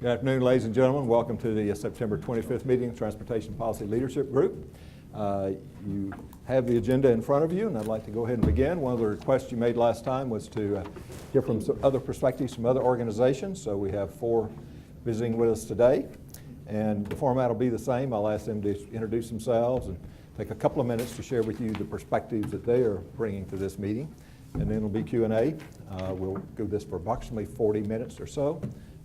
Good afternoon, ladies and gentlemen. Welcome to the September 25th meeting of Transportation Policy Leadership Group. You have the agenda in front of you, and I'd like to go ahead and begin. One of the requests you made last time was to hear from some other perspectives from other organizations, so we have 4 visiting with us today. And the format will be the same. I'll ask them to introduce themselves and take a couple of minutes to share with you the perspectives that they are bringing to this meeting. And then it'll be Q&A. We'll do this for approximately 40 minutes or so,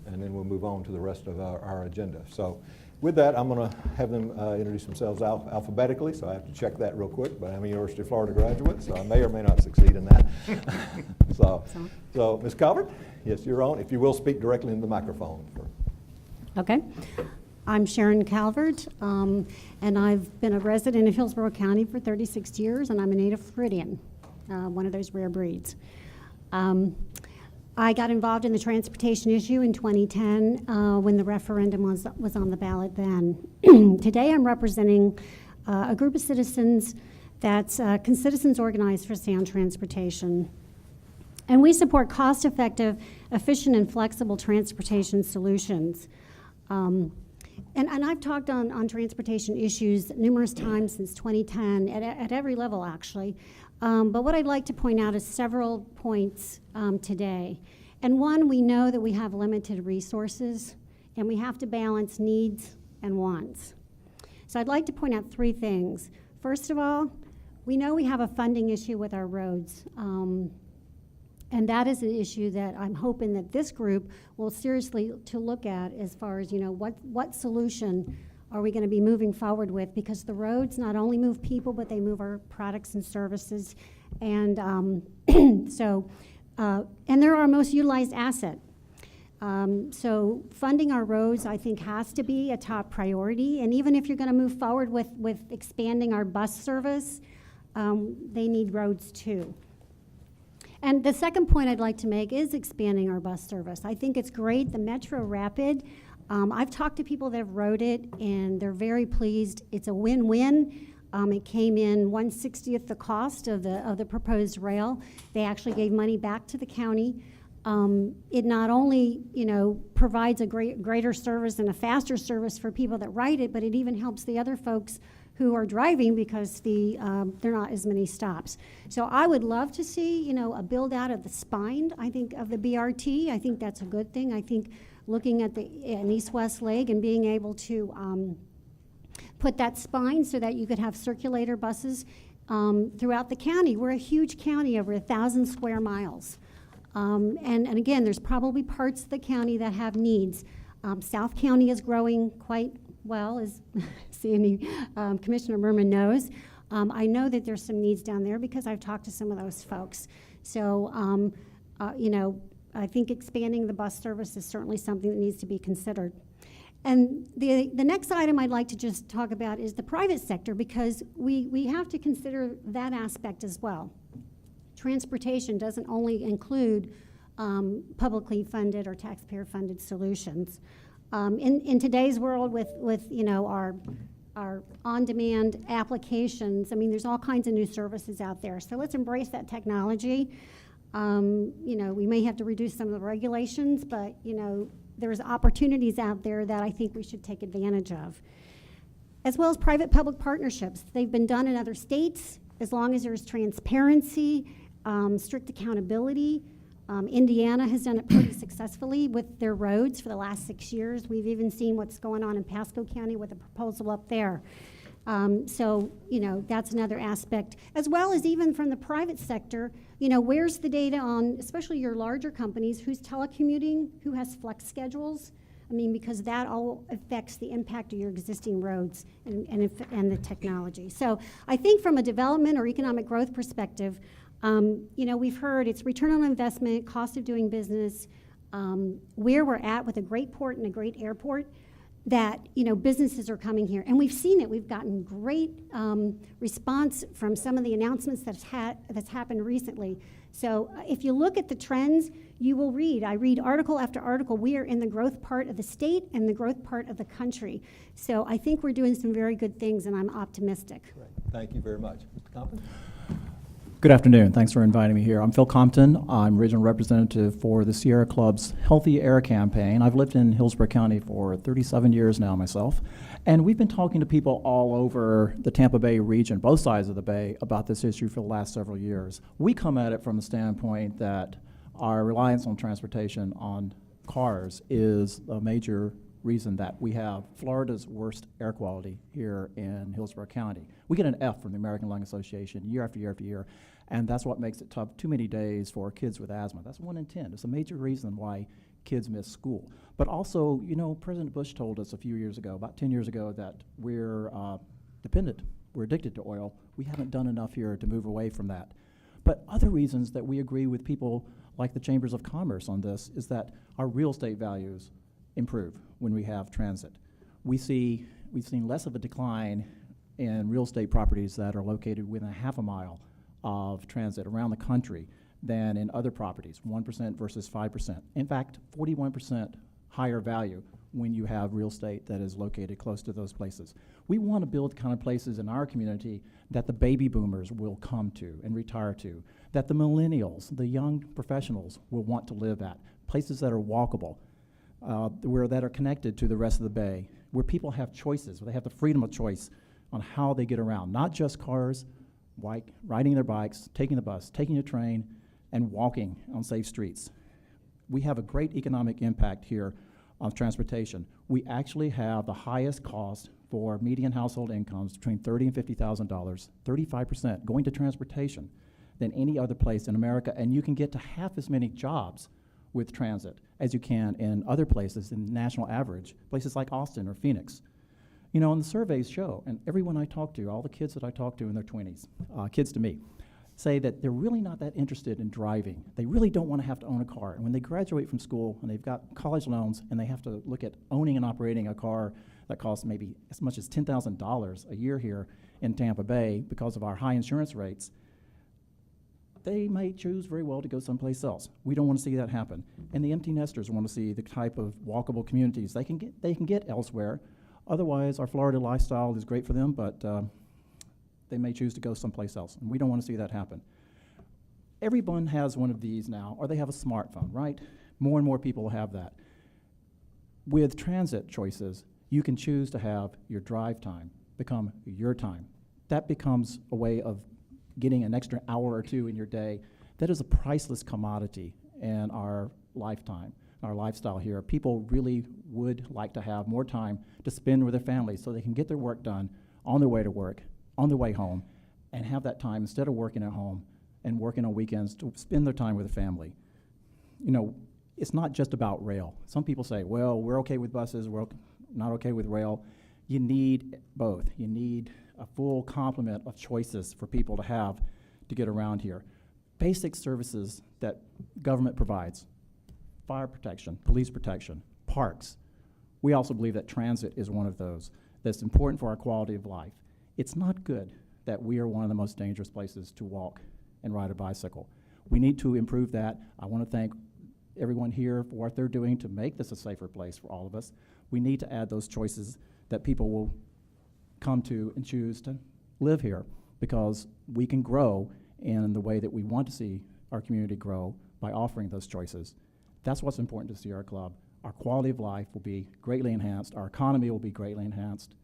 and then we'll move on to the rest of our agenda. So with that, I'm going to have them introduce themselves alphabetically, so I have to check that real quick, but I'm a University of Florida graduate, so I may or may not succeed in that. So Ms. Calvert, yes, you're on. If you will, speak directly into the microphone. Okay. I'm Sharon Calvert, and I've been a resident of Hillsborough County for 36 years, and I'm a native Floridian, one of those rare breeds. I got involved in the transportation issue in 2010 when the referendum was on the ballot then. Today I'm representing a group of citizens that's Citizens Organized for Sound Transportation. And we support cost-effective, efficient, and flexible transportation solutions. And I've talked on transportation issues numerous times since 2010, at every level actually. But what I'd like to point out is several points today. And one, we know that we have limited resources, and we have to balance needs and wants. So I'd like to point out 3 things. First of all, we know we have a funding issue with our roads. And that is an issue that I'm hoping that this group will seriously to look at as far as, what solution are we going to be moving forward with, because the roads not only move people, but they move our products and services. And and they're our most utilized asset. So funding our roads, I think, has to be a top priority. And even if you're going to move forward with expanding our bus service, they need roads too. And the second point I'd like to make is expanding our bus service. I think it's great, the Metro Rapid. I've talked to people that have rode it, and they're very pleased. It's a win-win. It came in 1/60th the cost of the proposed rail. They actually gave money back to the county. It not only provides a greater service and a faster service for people that ride it, but it even helps the other folks who are driving because there are not as many stops. So I would love to see a build out of the spine, I think, of the BRT. I think that's a good thing. I think looking at an east-west leg and being able to put that spine so that you could have circulator buses throughout the county. We're a huge county, over 1,000 square miles. And again, there's probably parts of the county that have needs. South County is growing quite well, as Commissioner Merman knows. I know that there's some needs down there because I've talked to some of those folks. So, I think expanding the bus service is certainly something that needs to be considered. And the next item I'd like to just talk about is the private sector, because we have to consider that aspect as well. Transportation doesn't only include publicly funded or taxpayer-funded solutions. In today's world with our on-demand applications, there's all kinds of new services out there. So let's embrace that technology. We may have to reduce some of the regulations, but there's opportunities out there that I think we should take advantage of. As well as private-public partnerships. They've been done in other states as long as there's transparency, strict accountability. Indiana has done it pretty successfully with their roads for the last 6 years. We've even seen what's going on in Pasco County with a proposal up there. So that's another aspect. As well as even from the private sector, where's the data on, especially your larger companies, who's telecommuting, who has flex schedules? Because that all affects the impact of your existing roads and the technology. So I think from a development or economic growth perspective, we've heard it's return on investment, cost of doing business, where we're at with a great port and a great airport, that businesses are coming here. And we've seen it. We've gotten great response from some of the announcements that's happened recently. So if you look at the trends, you will read. I read article after article. We are in the growth part of the state and the growth part of the country. So I think we're doing some very good things, and I'm optimistic. Great. Thank you very much. Mr. Compton? Good afternoon. Thanks for inviting me here. I'm Phil Compton. I'm regional representative for the Sierra Club's Healthy Air campaign. I've lived in Hillsborough County for 37 years now myself, and we've been talking to people all over the Tampa Bay region, both sides of the bay, about this issue for the last several years. We come at it from the standpoint that our reliance on transportation on cars is a major reason that we have Florida's worst air quality here in Hillsborough County. We get an F from the American Lung Association year after year after year, and that's what makes it tough. Too many days for kids with asthma. That's 1 in 10. It's a major reason why kids miss school. But also, you know, President Bush told us a few years ago, about 10 years ago, that we're dependent, we're addicted to oil. We haven't done enough here to move away from that. But other reasons that we agree with people like the Chambers of Commerce on this is that our real estate values improve when we have transit. We've seen less of a decline in real estate properties that are located within a half a mile of transit around the country than in other properties, 1% versus 5%. In fact, 41% higher value when you have real estate that is located close to those places. We want to build kind of places in our community that the baby boomers will come to and retire to, that the millennials, the young professionals will want to live at, places that are walkable, that are connected to the rest of the bay, where people have choices, where they have the freedom of choice on how they get around, not just cars, riding their bikes, taking the bus, taking a train, and walking on safe streets. We have a great economic impact here on transportation. We actually have the highest cost for median household incomes between $30,000 and $50,000, 35% going to transportation than any other place in America, and you can get to half as many jobs with transit as you can in other places in national average, places like Austin or Phoenix. You know, and the surveys show, and everyone I talk to, all the kids that I talk to in their 20s, kids to me, say that they're really not that interested in driving. They really don't want to have to own a car. And when they graduate from school and they've got college loans and they have to look at owning and operating a car that costs maybe as much as $10,000 a year here in Tampa Bay because of our high insurance rates, they may choose very well to go someplace else. We don't want to see that happen. And the empty nesters want to see the type of walkable communities they can get elsewhere. Otherwise, our Florida lifestyle is great for them, but they may choose to go someplace else, and we don't want to see that happen. Everyone has one of these now, or they have a smartphone, right? More and more people have that. With transit choices, you can choose to have your drive time become your time. That becomes a way of getting an extra hour or two in your day. That is a priceless commodity in our lifetime, our lifestyle here. People really would like to have more time to spend with their families so they can get their work done on their way to work, on their way home, and have that time instead of working at home and working on weekends to spend their time with the family. You know, it's not just about rail. Some people say, well, we're okay with buses, we're not okay with rail. You need both. You need a full complement of choices for people to have to get around here. Basic services that government provides, fire protection, police protection, parks. We also believe that transit is one of those that's important for our quality of life. It's not good that we are one of the most dangerous places to walk and ride a bicycle. We need to improve that. I want to thank everyone here for what they're doing to make this a safer place for all of us. We need to add those choices that people will come to and choose to live here, because we can grow in the way that we want to see our community grow by offering those choices. That's what's important to Sierra Club. Our quality of life will be greatly enhanced, our economy will be greatly enhanced,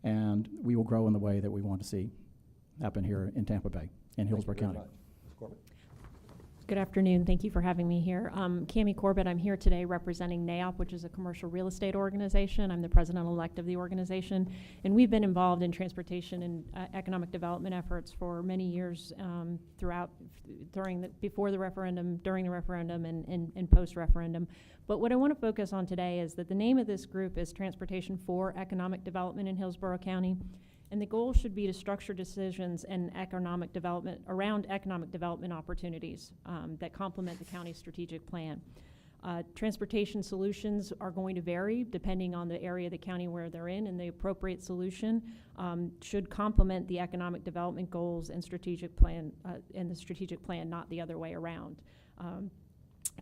and we will grow in the way that we want to see happen here in Tampa Bay, in Hillsborough County. Good afternoon. Thank you for having me here. Cami Corbett. I'm here today representing NAOP, which is a commercial real estate organization. I'm the president-elect of the organization, and we've been involved in transportation and economic development efforts for many years before the referendum, during the referendum, and post-referendum. But what I want to focus on today is that the name of this group is Transportation for Economic Development in Hillsborough County. And the goal should be to structure decisions and economic development around economic development opportunities that complement the county's strategic plan. Transportation solutions are going to vary depending on the area of the county where they're in, and the appropriate solution should complement the economic development goals and strategic plan, not the other way around.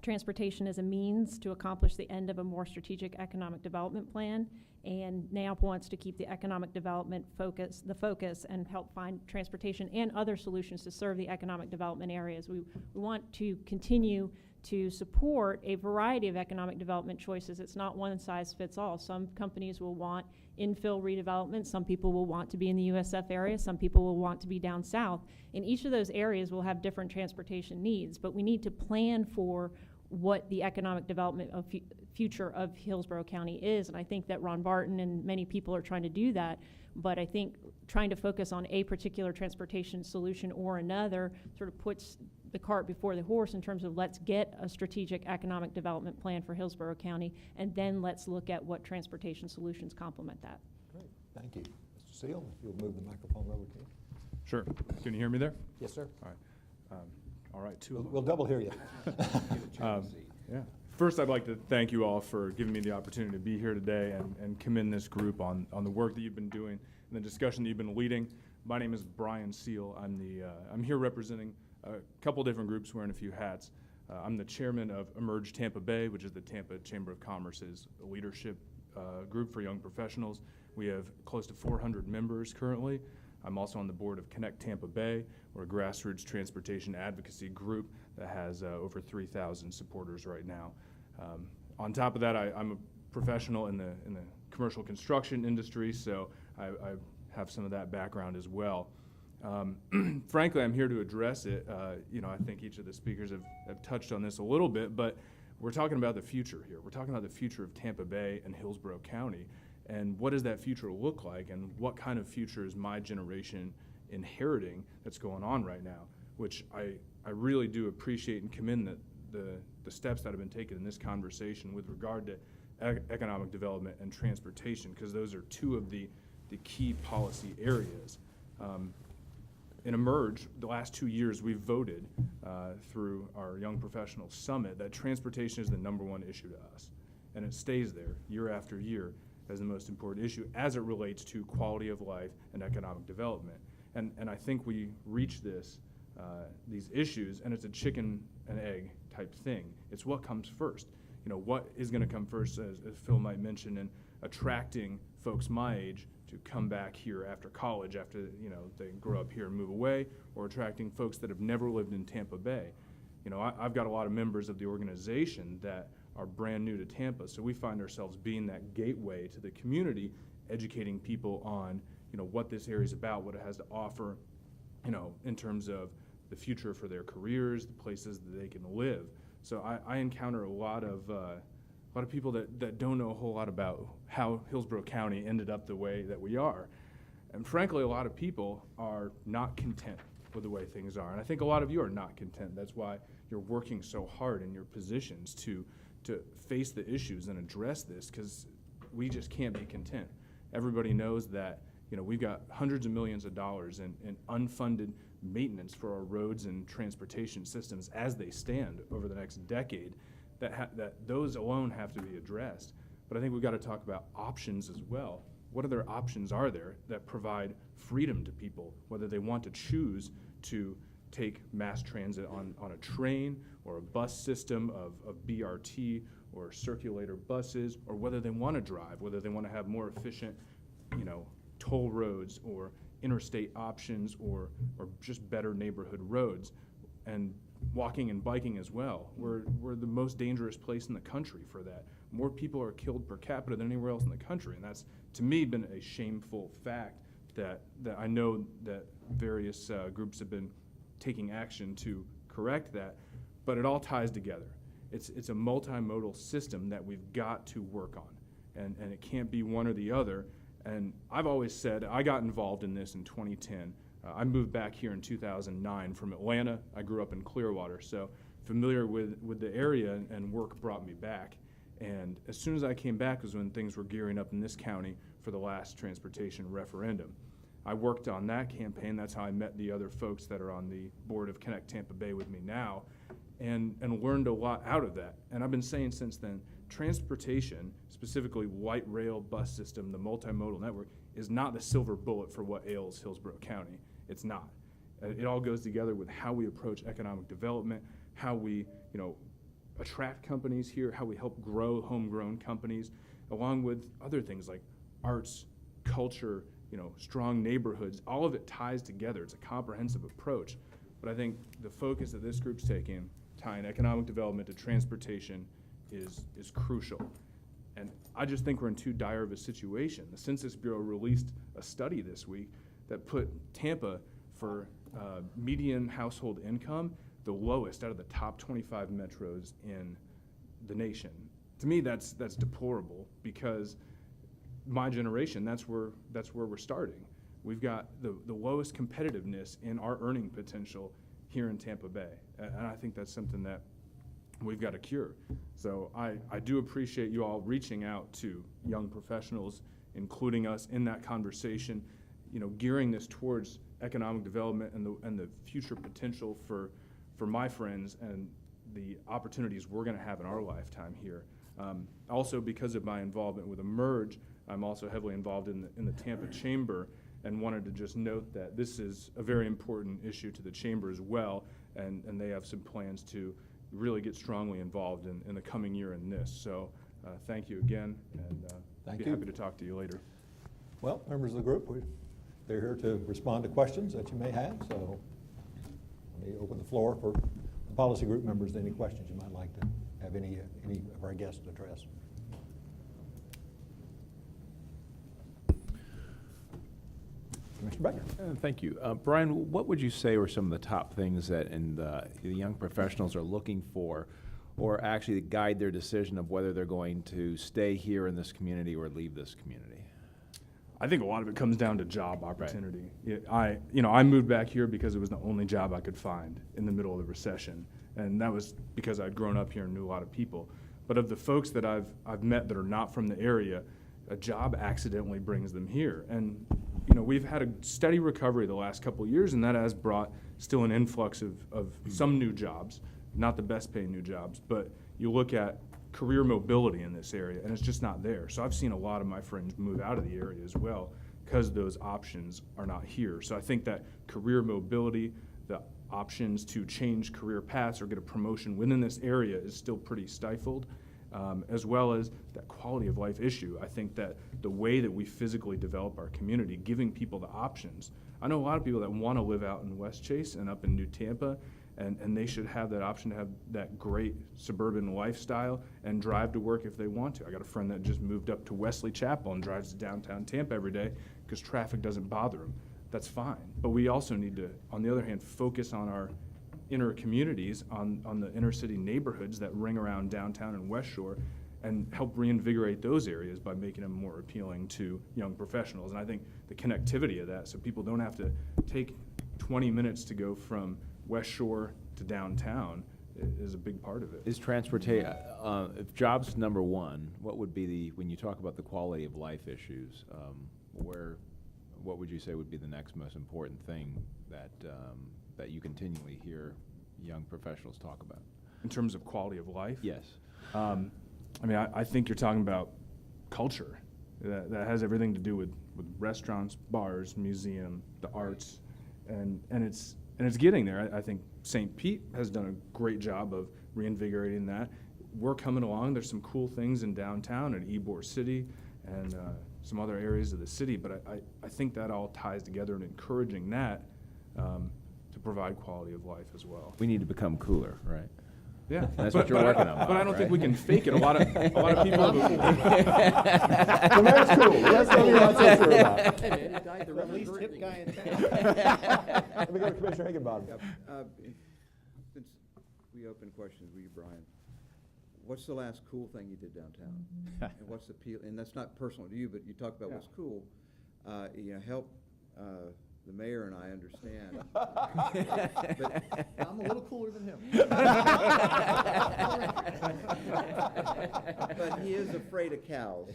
transportation as a means to accomplish the end of a more strategic economic development plan, and NAOP wants to keep the economic development focus and help find transportation and other solutions to serve the economic development areas. We want to continue to support a variety of economic development choices. It's not one size fits all. Some companies will want infill redevelopment, some people will want to be in the USF area, some people will want to be down south. And each of those areas will have different transportation needs, but we need to plan for what the economic development of future of Hillsborough County is. And I think that Ron Barton and many people are trying to do that, but I think trying to focus on a particular transportation solution or another sort of puts the cart before the horse in terms of let's get a strategic economic development plan for Hillsborough County, and then let's look at what transportation solutions complement that. Great, thank you. Mr. Seal, if you'll move the microphone over to you. Sure. Can you hear me there? Yes, sir. All right. All right, two of them. We'll double hear you. Yeah. First, I'd like to thank you all for giving me the opportunity to be here today and commend this group on the work that you've been doing and the discussion that you've been leading. My name is Brian Seal. I'm here representing a couple different groups, wearing a few hats. I'm the chairman of Emerge Tampa Bay, which is the Tampa Chamber of Commerce's leadership group for young professionals. We have close to 400 members currently. I'm also on the board of Connect Tampa Bay. We're a grassroots transportation advocacy group that has over 3,000 supporters right now. On top of that, I'm a professional in the commercial construction industry, so I have some of that background as well. Frankly, I'm here to address it. I think each of the speakers have touched on this a little bit, but we're talking about the future here. We're talking about the future of Tampa Bay and Hillsborough County. And what does that future look like, and what kind of future is my generation inheriting that's going on right now, which I really do appreciate and commend the steps that have been taken in this conversation with regard to economic development and transportation, because those are two of the key policy areas. In Emerge, the last 2 years, we've voted through our Young Professionals Summit that transportation is the #1 issue to us, and it stays there year after year as the most important issue as it relates to quality of life and economic development. And I think we reach these issues, and it's a chicken and egg type thing. It's what comes first. What is going to come first, as Phil might mention, in attracting folks my age to come back here after college, after they grow up here and move away, or attracting folks that have never lived in Tampa Bay. I've got a lot of members of the organization that are brand new to Tampa, so we find ourselves being that gateway to the community, educating people on what this area is about, what it has to offer, in terms of the future for their careers, the places that they can live. So I encounter a lot of people that don't know a whole lot about how Hillsborough County ended up the way that we are. And frankly, a lot of people are not content with the way things are. And I think a lot of you are not content. That's why you're working so hard in your positions to face the issues and address this, because we just can't be content. Everybody knows that we've got hundreds of millions of dollars in unfunded maintenance for our roads and transportation systems as they stand over the next decade, that those alone have to be addressed. But I think we've got to talk about options as well. What other options are there that provide freedom to people, whether they want to choose to take mass transit on a train or a bus system of BRT or circulator buses, or whether they want to drive, whether they want to have more efficient, toll roads or interstate options or just better neighborhood roads, and walking and biking as well. We're the most dangerous place in the country for that. More people are killed per capita than anywhere else in the country, and that's, to me, been a shameful fact that I know that various groups have been taking action to correct that, but it all ties together. It's a multimodal system that we've got to work on, and it can't be one or the other. And I've always said, I got involved in this in 2010. I moved back here in 2009 from Atlanta. I grew up in Clearwater, so familiar with the area, and work brought me back. And as soon as I came back was when things were gearing up in this county for the last transportation referendum. I worked on that campaign. That's how I met the other folks that are on the board of Connect Tampa Bay with me now, and learned a lot out of that. And I've been saying since then, transportation, specifically light rail bus system, the multimodal network, is not the silver bullet for what ails Hillsborough County. It's not. It all goes together with how we approach economic development, how we, attract companies here, how we help grow homegrown companies, along with other things like arts, culture, strong neighborhoods. All of it ties together. It's a comprehensive approach. But I think the focus that this group's taking, tying economic development to transportation, is crucial. And I just think we're in too dire of a situation. The Census Bureau released a study this week that put Tampa, for median household income, the lowest out of the top 25 metros in the nation. To me, that's deplorable, because my generation, that's where we're starting. We've got the lowest competitiveness in our earning potential here in Tampa Bay, and I think that's something that we've got to cure. So I do appreciate you all reaching out to young professionals, including us in that conversation, gearing this towards economic development and the future potential for my friends and the opportunities we're going to have in our lifetime here. Also, because of my involvement with Emerge, I'm also heavily involved in the Tampa Chamber, and wanted to just note that this is a very important issue to the Chamber as well, and they have some plans to really get strongly involved in the coming year in this. So thank you again, and Thank be you. happy to talk to you later. Well, members of the group, they're here to respond to questions that you may have, so let me open the floor for the policy group members. Any questions you might like to have any of our guests address? Mr. Becker. Thank you. Brian, what would you say were some of the top things that the young professionals are looking for, or actually guide their decision of whether they're going to stay here in this community or leave this community? I think a lot of it comes down to job opportunity. Right. I moved back here because it was the only job I could find in the middle of the recession, and that was because I'd grown up here and knew a lot of people. But of the folks that I've met that are not from the area, a job accidentally brings them here. And we've had a steady recovery the last couple of years, and that has brought still an influx of some new jobs, not the best paying new jobs, but you look at career mobility in this area, and it's just not there. So I've seen a lot of my friends move out of the area as well, because those options are not here. So I think that career mobility, the options to change career paths or get a promotion within this area is still pretty stifled, as well as that quality of life issue. I think that the way that we physically develop our community, giving people the options. I know a lot of people that want to live out in West Chase and up in New Tampa, and they should have that option to have that great suburban lifestyle and drive to work if they want to. I got a friend that just moved up to Wesley Chapel and drives to downtown Tampa every day because traffic doesn't bother him. That's fine. But we also need to, on the other hand, focus on our inner communities, on the inner city neighborhoods that ring around downtown and West Shore, and help reinvigorate those areas by making them more appealing to young professionals. And I think the connectivity of that, so people don't have to take 20 minutes to go from West Shore to downtown, is a big part of it. Is transportation, if jobs number one, what would be when you talk about the quality of life issues, what would you say would be the next most important thing that you continually hear young professionals talk about? In terms of quality of life? Yes. I think you're talking about culture. That has everything to do with restaurants, bars, museum, the arts, and it's getting there. I think St. Pete has done a great job of reinvigorating that. We're coming along. There's some cool things in downtown and Ybor City and some other areas of the city, but I think that all ties together and encouraging that to provide quality of life as well. We need to become cooler, right? Yeah, That's what you're working on, But I don't right? think we can fake it. A lot of people. The mayor's cool. That's what you're not so sure about. The least hip guy in town. Let me go to Commissioner Higginbottom. Since we opened questions with you, Brian, what's the last cool thing you did downtown? And what's the appeal? And that's not personal to you, but you talk about what's cool. Help the mayor and I understand. But I'm a little cooler than him. but he is afraid of cows.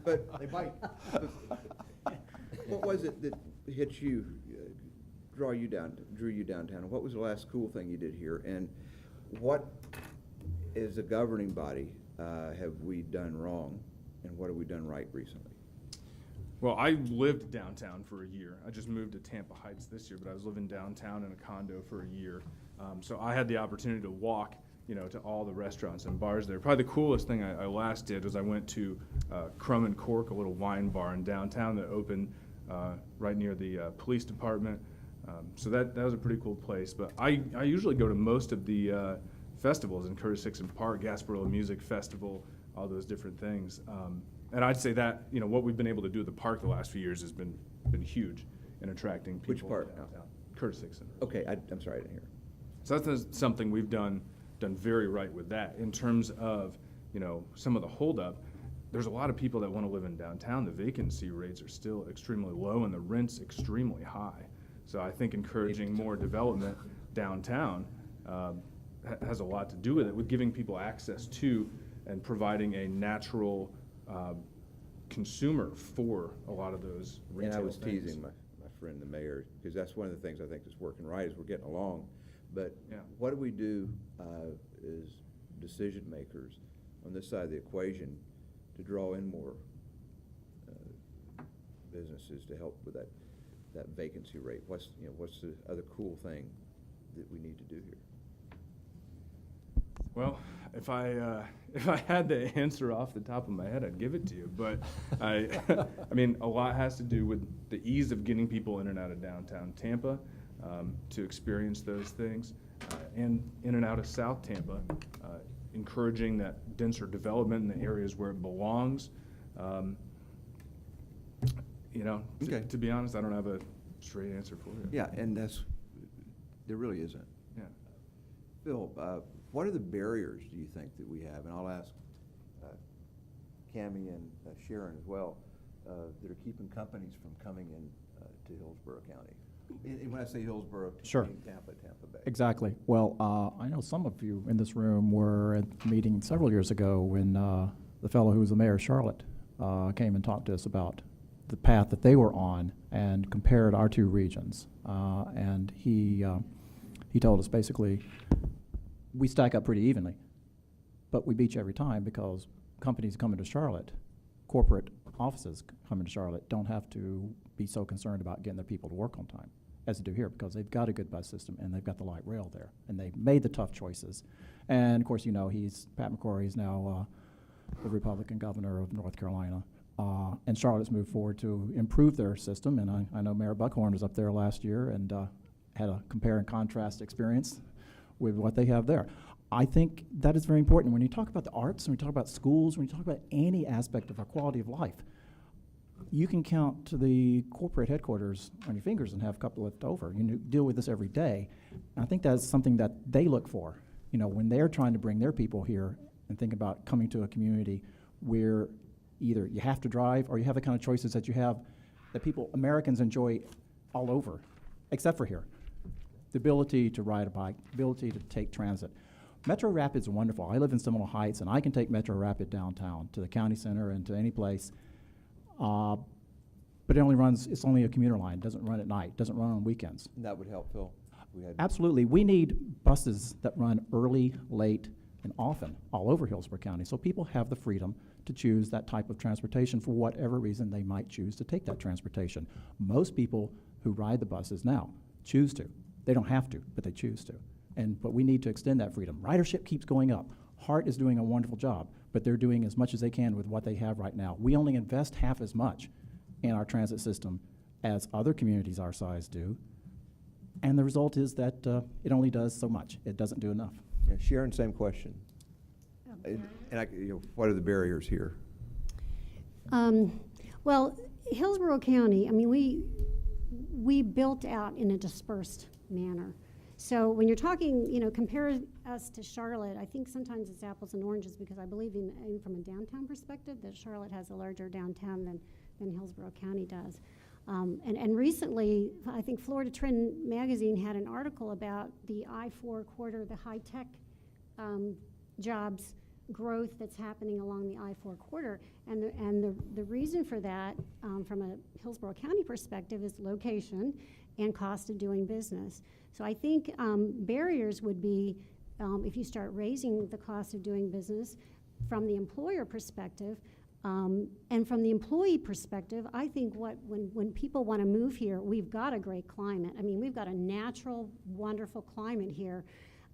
But they bite. What was it that hit you, drew you downtown? What was the last cool thing you did here? And what, as a governing body, have we done wrong, and what have we done right recently? Well, I lived downtown for a year. I just moved to Tampa Heights this year, but I was living downtown in a condo for a year. So I had the opportunity to walk, to all the restaurants and bars there. Probably the coolest thing I last did was I went to Crumb and Cork, a little wine bar in downtown that opened right near the police department. So that was a pretty cool place. But I usually go to most of the festivals in Curtis Hickson Park, Gasparilla Music Festival, all those different things. And I'd say that, what we've been able to do at the park the last few years has been huge in attracting people. Which park? Downtown. Curtis Hickson. Okay, I'm sorry, I didn't hear. So that's something we've done very right with that. In terms of, some of the holdup, there's a lot of people that want to live in downtown. The vacancy rates are still extremely low and the rent's extremely high. So I think encouraging more development downtown has a lot to do with it, with giving people access to and providing a natural consumer for a lot of those retail And I was things. teasing my friend, the mayor, because that's one of the things I think is working right, is we're getting along. But Yeah. what do we do as decision makers on this side of the equation to draw in more businesses to help with that vacancy rate? What's the other cool thing that we need to do here? Well, if I had the answer off the top of my head, I'd give it to you. But I mean, a lot has to do with the ease of getting people in and out of downtown Tampa to experience those things, and in and out of South Tampa, encouraging that denser development in the areas where it belongs. Okay. To be honest, I don't have a straight answer for you. Yeah, and there really isn't. Yeah. Phil, what are the barriers, do you think, that we have? And I'll ask Cammie and Sharon as well, that are keeping companies from coming in to Hillsborough County. And when I say Hillsborough, Sure. I mean Tampa Bay. Exactly. Well, I know some of you in this room were at the meeting several years ago when the fellow who was the mayor of Charlotte came and talked to us about the path that they were on and compared our two regions. And he told us basically, we stack up pretty evenly, but we beat you every time because companies coming to Charlotte, corporate offices coming to Charlotte, don't have to be so concerned about getting their people to work on time as they do here, because they've got a good bus system and they've got the light rail there, and they've made the tough choices. And of course, Pat McCrory's now the Republican governor of North Carolina, and Charlotte's moved forward to improve their system. And I know Mayor Buckhorn was up there last year and had a compare and contrast experience with what they have there. I think that is very important. When you talk about the arts, when you talk about schools, when you talk about any aspect of our quality of life, you can count to the corporate headquarters on your fingers and have a couple left over. You deal with this every day. And I think that's something that they look for, when they're trying to bring their people here and think about coming to a community where either you have to drive or you have the kind of choices that you have that Americans enjoy all over, except for here. The ability to ride a bike, the ability to take transit. Metro Rapid's wonderful. I live in Seminole Heights, and I can take Metro Rapid downtown to the county center and to any place. But it's only a commuter line. It doesn't run at night, doesn't run on weekends. And that would help, Phil. Absolutely. We need buses that run early, late, and often all over Hillsborough County, so people have the freedom to choose that type of transportation for whatever reason they might choose to take that transportation. Most people who ride the buses now choose to. They don't have to, but they choose to. But we need to extend that freedom. Ridership keeps going up. HART is doing a wonderful job, but they're doing as much as they can with what they have right now. We only invest half as much in our transit system as other communities our size do, and the result is that it only does so much. It doesn't do enough. Yeah, Sharon, same question. What are the barriers here? Well, Hillsborough County, we built out in a dispersed manner. So when you're talking, compare us to Charlotte, I think sometimes it's apples and oranges, because I believe from a downtown perspective that Charlotte has a larger downtown than Hillsborough County does. And recently, I think Florida Trend magazine had an article about the I-4 corridor, the high-tech jobs growth that's happening along the I-4 corridor. And the reason for that, from a Hillsborough County perspective, is location and cost of doing business. So I think barriers would be, if you start raising the cost of doing business from the employer perspective, And from the employee perspective, I think when people want to move here, we've got a great climate. I mean, we've got a natural, wonderful climate here.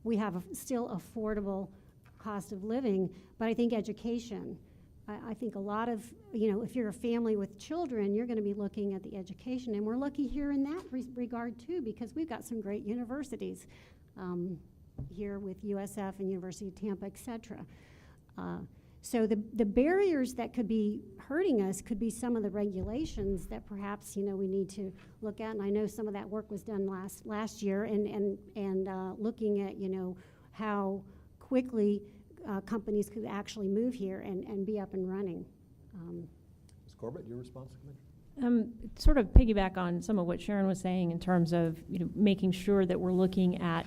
We have a still affordable cost of living, but I think education. I think a lot of, if you're a family with children, you're going to be looking at the education, and we're lucky here in that regard too, because we've got some great universities here with USF and University of Tampa, et cetera. So the barriers that could be hurting us could be some of the regulations that perhaps we need to look at. And I know some of that work was done last year, and looking at how quickly companies could actually move here and be up and running. Ms. Corbett, your response, Commissioner? Sort of piggyback on some of what Sharon was saying in terms of making sure that we're looking at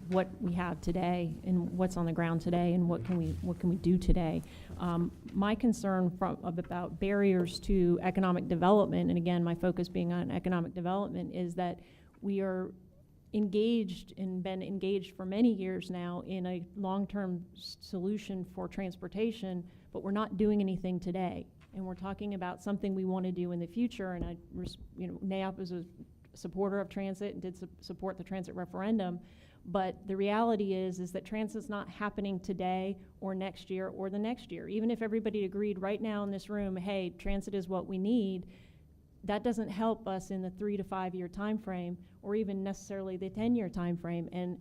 what we have today and what's on the ground today and what can we do today. My concern about barriers to economic development, and again my focus being on economic development, is that we are engaged and been engaged for many years now in a long-term solution for transportation, but we're not doing anything today. And we're talking about something we want to do in the future. And NAIOP is a supporter of transit and did support the transit referendum. But the reality is that transit's not happening today or next year or the next year. Even if everybody agreed right now in this room, hey, transit is what we need, that doesn't help us in the 3 to 5 year time frame, or even necessarily the 10-year time frame. And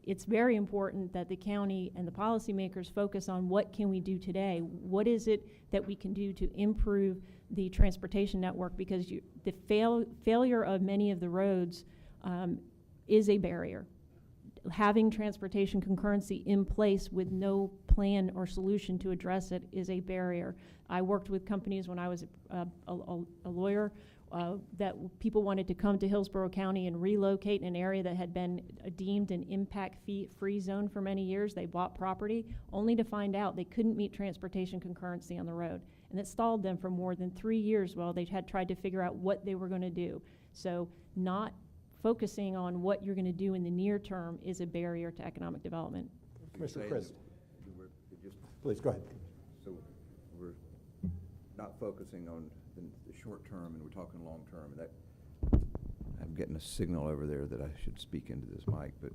it's very important that the county and the policymakers focus on what can we do today. What is it that we can do to improve the transportation network? Because the failure of many of the roads is a barrier. Having transportation concurrency in place with no plan or solution to address it is a barrier. I worked with companies when I was a lawyer that people wanted to come to Hillsborough County and relocate in an area that had been deemed an impact-free zone for many years. They bought property only to find out they couldn't meet transportation concurrency on the road. And it stalled them for more than 3 years while they had tried to figure out what they were going to do. So not focusing on what you're going to do in the near term is a barrier to economic development. Commissioner Chris. Please, go ahead. So we're not focusing on the short term, and we're talking long term. That I'm getting a signal over there that I should speak into this mic, but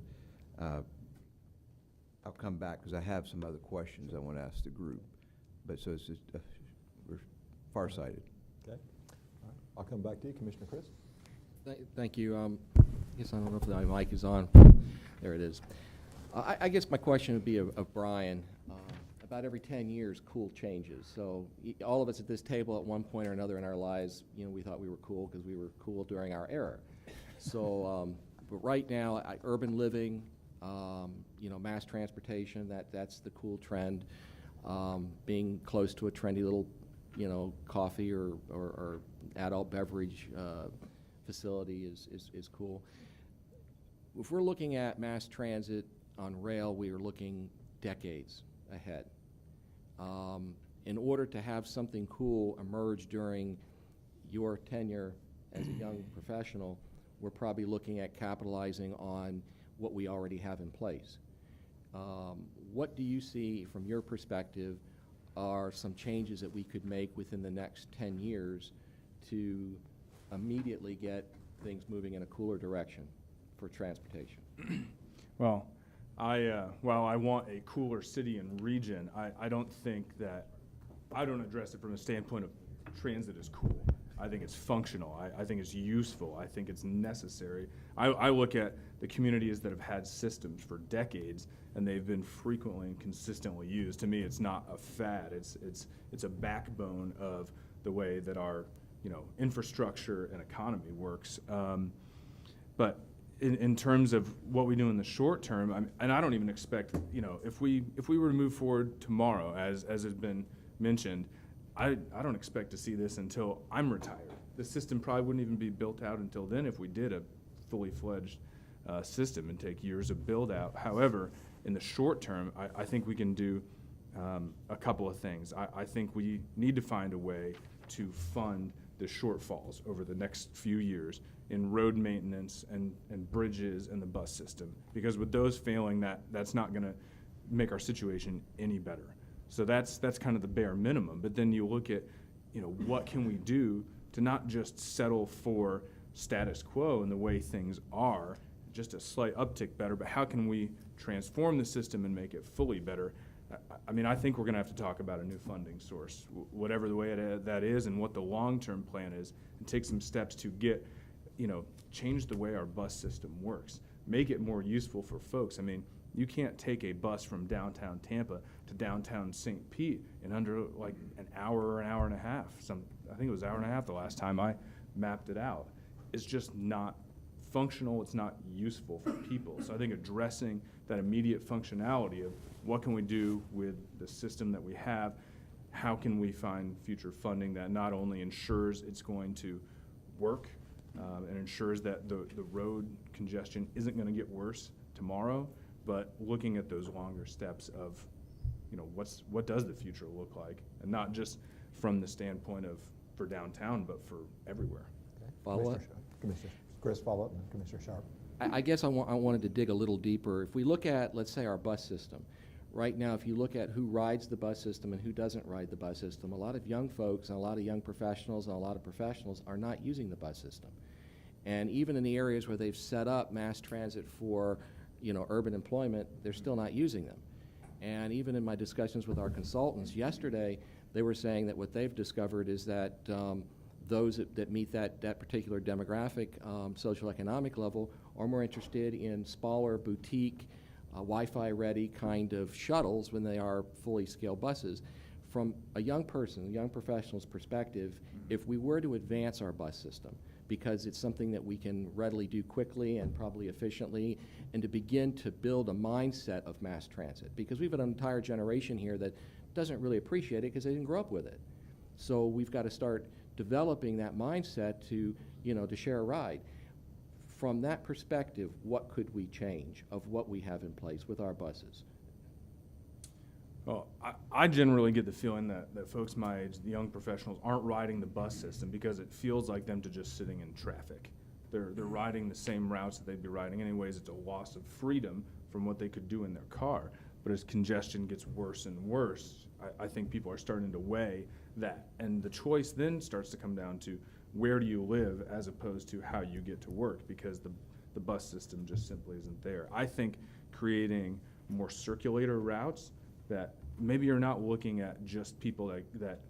I'll come back because I have some other questions I want to ask the group. But so it's just, we're farsighted. Okay. All right. I'll come back to you, Commissioner Chris. Thank you. I guess I don't know if my mic is on. There it is. I guess my question would be of Brian. About every 10 years, cool changes. So all of us at this table at one point or another in our lives, we thought we were cool because we were cool during our era. So, but right now, urban living, mass transportation, that's the cool trend. Being close to a trendy little, coffee or adult beverage facility is cool. If we're looking at mass transit on rail, we are looking decades ahead. In order to have something cool emerge during your tenure as a young professional, we're probably looking at capitalizing on what we already have in place. What do you see from your perspective are some changes that we could make within the next 10 years to immediately get things moving in a cooler direction for transportation? Well, while I want a cooler city and region, I don't think that, I don't address it from a standpoint of transit is cool. I think it's functional. I think it's useful. I think it's necessary. I look at the communities that have had systems for decades and they've been frequently and consistently used. To me, it's not a fad. It's a backbone of the way that our infrastructure and economy works. But in terms of what we do in the short term, and I don't even expect, if we were to move forward tomorrow, as has been mentioned, I don't expect to see this until I'm retired. The system probably wouldn't even be built out until then if we did a fully fledged system and take years of build out. However, in the short term, I think we can do a couple of things. I think we need to find a way to fund the shortfalls over the next few years in road maintenance and bridges and the bus system. Because with those failing, that's not going to make our situation any better. So that's kind of the bare minimum. But then you look at, what can we do to not just settle for status quo and the way things are, just a slight uptick better, but how can we transform the system and make it fully better? I think we're going to have to talk about a new funding source, whatever the way that is, and what the long-term plan is, and take some steps to get, change the way our bus system works, make it more useful for folks. You can't take a bus from downtown Tampa to downtown St. Pete in under like an hour or an hour and a half. I think it was an hour and a half the last time I mapped it out. It's just not functional, it's not useful for people. So I think addressing that immediate functionality of what can we do with the system that we have, how can we find future funding that not only ensures it's going to work and ensures that the road congestion isn't going to get worse tomorrow, but looking at those longer steps of, what does the future look like, and not just from the standpoint of for downtown, but for everywhere. Follow up? Commissioner Chris, follow up, and Commissioner Sharp. I guess I wanted to dig a little deeper. If we look at, let's say, our bus system, right now, if you look at who rides the bus system and who doesn't ride the bus system, a lot of young folks and a lot of young professionals and a lot of professionals are not using the bus system. And even in the areas where they've set up mass transit for, urban employment, they're still not using them. And even in my discussions with our consultants yesterday, they were saying that what they've discovered is that those that meet that particular demographic, social economic level, are more interested in smaller boutique, Wi-Fi ready kind of shuttles when they are fully scaled buses. From a young professional's perspective, if we were to advance our bus system, because it's something that we can readily do quickly and probably efficiently, and to begin to build a mindset of mass transit, because we've got an entire generation here that doesn't really appreciate it because they didn't grow up with it. So we've got to start developing that mindset to share a ride. From that perspective, what could we change of what we have in place with our buses? Well, I generally get the feeling that folks my age, the young professionals, aren't riding the bus system because it feels like them to just sitting in traffic. They're riding the same routes that they'd be riding anyways. It's a loss of freedom from what they could do in their car. But as congestion gets worse and worse, I think people are starting to weigh that. And the choice then starts to come down to where do you live as opposed to how you get to work, because the bus system just simply isn't there. I think creating more circulator routes that maybe you're not looking at just people that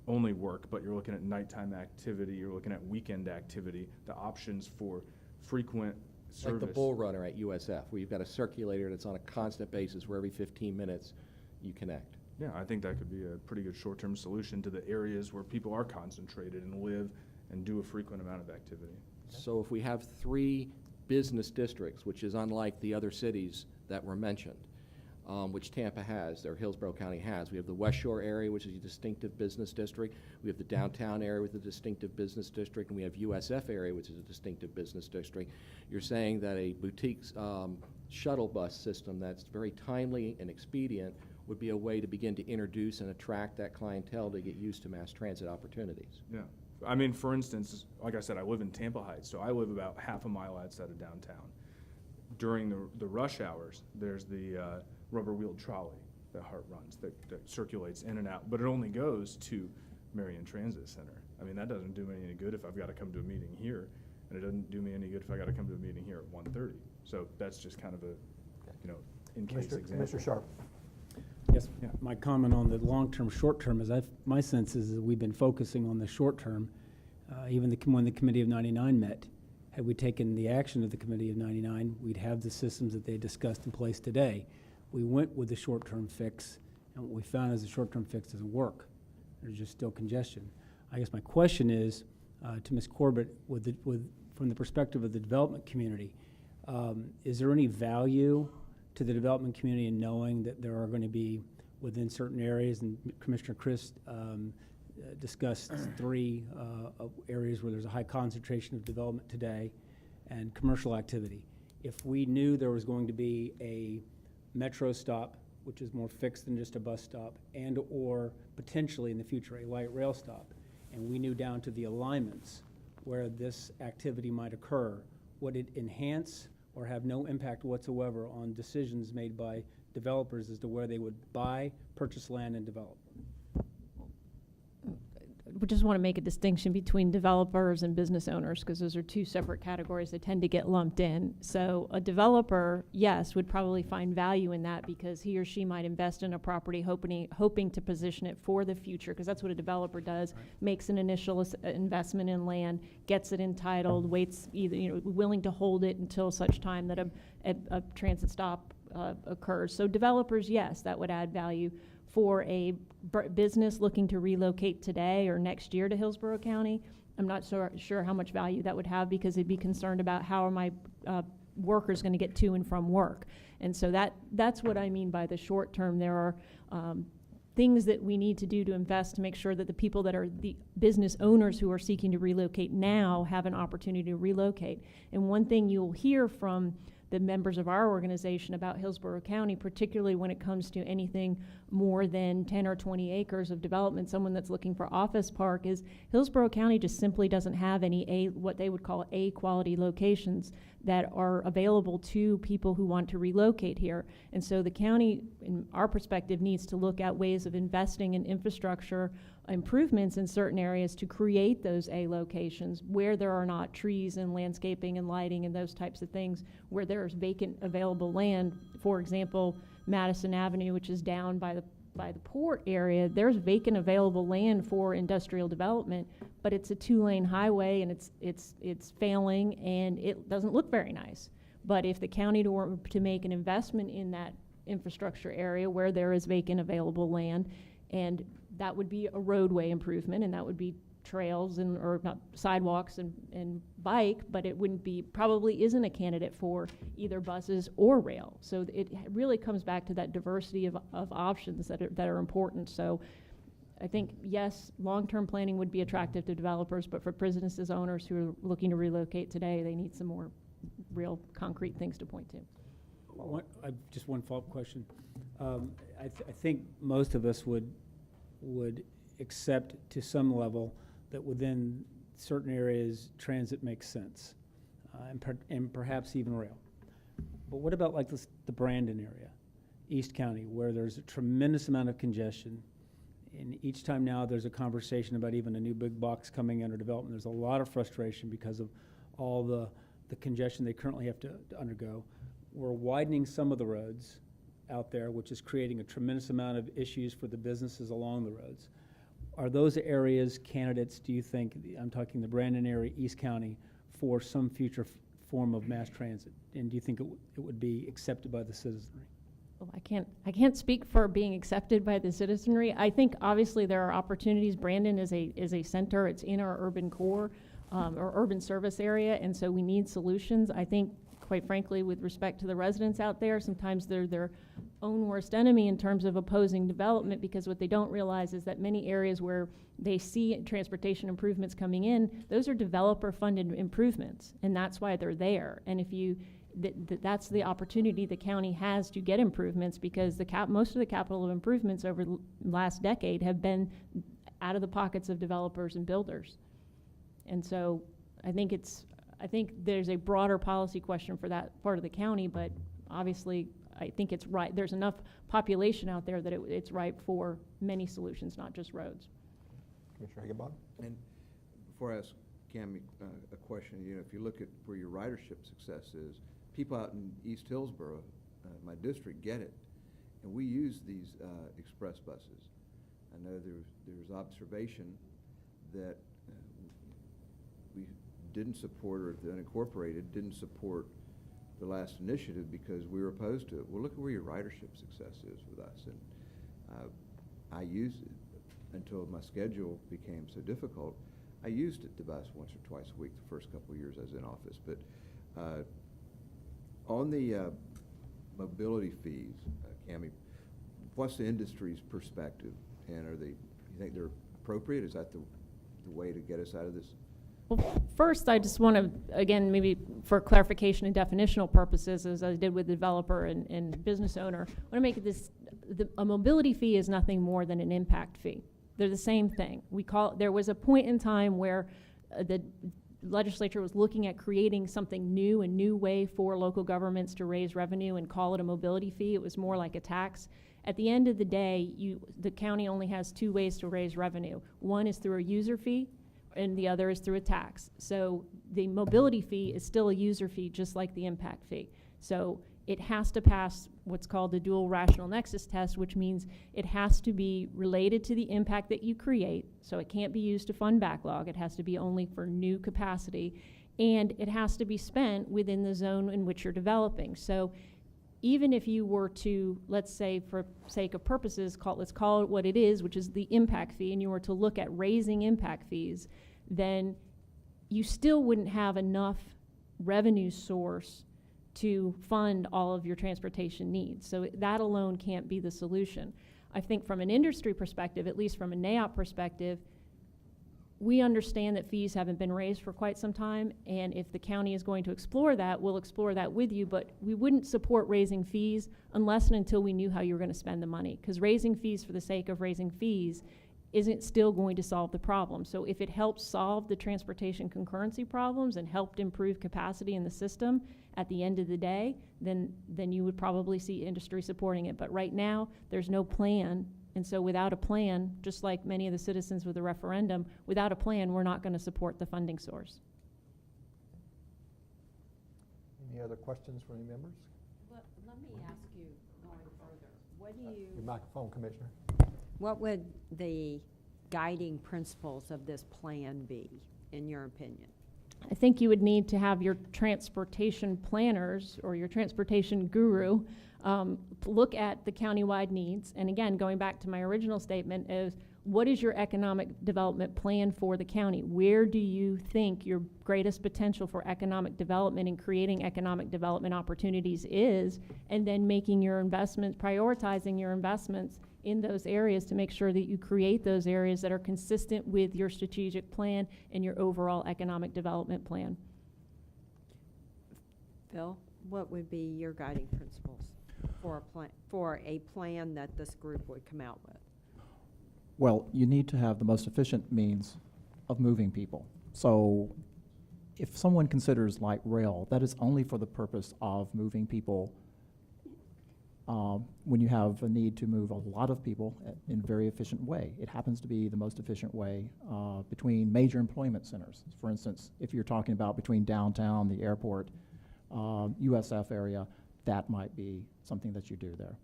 only work, but you're looking at nighttime activity, you're looking at weekend activity, the options for frequent service. Like the Bull Runner at USF, where you've got a circulator that's on a constant basis where every 15 minutes you connect. Yeah, I think that could be a pretty good short-term solution to the areas where people are concentrated and live and do a frequent amount of activity. So if we have 3 business districts, which is unlike the other cities that were mentioned, which Tampa has, or Hillsborough County has. We have the West Shore area, which is a distinctive business district. We have the downtown area with a distinctive business district, and we have USF area, which is a distinctive business district. You're saying that a boutique shuttle bus system that's very timely and expedient would be a way to begin to introduce and attract that clientele to get used to mass transit opportunities. Yeah. For instance, like I said, I live in Tampa Heights, so I live about half a mile outside of downtown. During the rush hours, there's the rubber-wheeled trolley that HART runs that circulates in and out, but it only goes to Marion Transit Center. That doesn't do me any good if I've got to come to a meeting here, and it doesn't do me any good if I got to come to a meeting here at 1:30. So that's just kind of a, in-case example. Commissioner Sharp. Yes, my comment on the long-term, short-term is my sense is that we've been focusing on the short-term. Even when the Committee of 99 met, had we taken the action of the Committee of 99, we'd have the systems that they discussed in place today. We went with the short-term fix, and what we found is the short-term fix doesn't work. There's just still congestion. I guess my question is to Ms. Corbett, from the perspective of the development community, is there any value to the development community in knowing that there are going to be, within certain areas, and Commissioner Chris discussed 3 areas where there's a high concentration of development today, and commercial activity. If we knew there was going to be a metro stop, which is more fixed than just a bus stop, and or potentially in the future a light rail stop, and we knew down to the alignments where this activity might occur, would it enhance or have no impact whatsoever on decisions made by developers as to where they would buy, purchase land, and develop? We just want to make a distinction between developers and business owners, because those are two separate categories that tend to get lumped in. So a developer, yes, would probably find value in that because he or she might invest in a property hoping to position it for the future, because that's what a developer does, makes an initial investment in land, gets it entitled, waits, either, willing to hold it until such time that a transit stop occurs. So developers, yes, that would add value. For a business looking to relocate today or next year to Hillsborough County, I'm not sure how much value that would have, because they'd be concerned about how are my workers going to get to and from work. And so that's what I mean by the short term. There are things that we need to do to invest to make sure that the people that are the business owners who are seeking to relocate now have an opportunity to relocate. And one thing you'll hear from the members of our organization about Hillsborough County, particularly when it comes to anything more than 10 or 20 acres of development, someone that's looking for office park, is Hillsborough County just simply doesn't have any what they would call A-quality locations that are available to people who want to relocate here. And so the county, in our perspective, needs to look at ways of investing in infrastructure improvements in certain areas to create those A locations where there are not trees and landscaping and lighting and those types of things, where there's vacant available land. For example, Madison Avenue, which is down by the port area, there's vacant available land for industrial development, but it's a 2-lane highway and it's failing and it doesn't look very nice. But if the county were to make an investment in that infrastructure area where there is vacant available land, and that would be a roadway improvement, and that would be trails or not sidewalks and bike, but it probably isn't a candidate for either buses or rail. So it really comes back to that diversity of options that are important. So I think, yes, long-term planning would be attractive to developers, but for businesses owners who are looking to relocate today, they need some more real concrete things to point to. Just one follow-up question. I think most of us would accept to some level that within certain areas transit makes sense, and perhaps even rail. But what about like the Brandon area, East County, where there's a tremendous amount of congestion, and each time now there's a conversation about even a new big box coming under development. There's a lot of frustration because of all the congestion they currently have to undergo. We're widening some of the roads out there, which is creating a tremendous amount of issues for the businesses along the roads. Are those areas candidates, do you think, I'm talking the Brandon area, East County, for some future form of mass transit? And do you think it would be accepted by the citizenry? Well, I can't speak for being accepted by the citizenry. I think obviously there are opportunities. Brandon is a center. It's in our urban core or urban service area, and so we need solutions. I think, quite frankly, with respect to the residents out there, sometimes they're their own worst enemy in terms of opposing development, because what they don't realize is that many areas where they see transportation improvements coming in, those are developer-funded improvements, and that's why they're there. And if you that's the opportunity the county has to get improvements, because most of the capital improvements over the last decade have been out of the pockets of developers and builders. And so I think there's a broader policy question for that part of the county, but obviously I think it's right. There's enough population out there that it's ripe for many solutions, not just roads. Commissioner Higginbottom? And before I ask Cami a question, if you look at where your ridership success is, people out in East Hillsborough, my district, get it, and we use these express buses. I know there's observation that we didn't support, or the unincorporated didn't support the last initiative because we were opposed to it. Well, look at where your ridership success is with us. And I used it until my schedule became so difficult. I used it the bus once or twice a week the first couple of years I was in office. But on the mobility fees, Cami, what's the industry's perspective? And you think they're appropriate? Is that the way to get us out of this? Well, first, I just want to, again, maybe for clarification and definitional purposes, as I did with the developer and business owner, I want to make this, a mobility fee is nothing more than an impact fee. They're the same thing. There was a point in time where legislature was looking at creating something new, a new way for local governments to raise revenue and call it a mobility fee. It was more like a tax. At the end of the day, the county only has two ways to raise revenue. One is through a user fee, and the other is through a tax. So the mobility fee is still a user fee, just like the impact fee. So it has to pass what's called the dual rational nexus test, which means it has to be related to the impact that you create. So it can't be used to fund backlog. It has to be only for new capacity. And it has to be spent within the zone in which you're developing. So even if you were to, let's say for sake of purposes, let's call it what it is, which is the impact fee, and you were to look at raising impact fees, then you still wouldn't have enough revenue source to fund all of your transportation needs. So that alone can't be the solution. I think from an industry perspective, at least from a NAIOP perspective, we understand that fees haven't been raised for quite some time, and if the county is going to explore that, we'll explore that with you, but we wouldn't support raising fees unless and until we knew how you were going to spend the money, because raising fees for the sake of raising fees isn't still going to solve the problem. So if it helps solve the transportation concurrency problems and helped improve capacity in the system at the end of the day, then you would probably see industry supporting it. But right now, there's no plan. And so without a plan, just like many of the citizens with the referendum, without a plan, we're not going to support the funding source. Any other questions from any members? Well, let me ask you going further. What do you? Your microphone, Commissioner. What would the guiding principles of this plan be, in your opinion? I think you would need to have your transportation planners or your transportation guru look at the countywide needs. And again, going back to my original statement, is what is your economic development plan for the county? Where do you think your greatest potential for economic development and creating economic development opportunities is? And then making your investments, prioritizing your investments in those areas to make sure that you create those areas that are consistent with your strategic plan and your overall economic development plan. Phil, what would be your guiding principles for a plan that this group would come out with? Well, you need to have the most efficient means of moving people. So if someone considers light rail, that is only for the purpose of moving people when you have a need to move a lot of people in a very efficient way. It happens to be the most efficient way between major employment centers. For instance, if you're talking about between downtown, the airport, USF area, that might be something that you do there.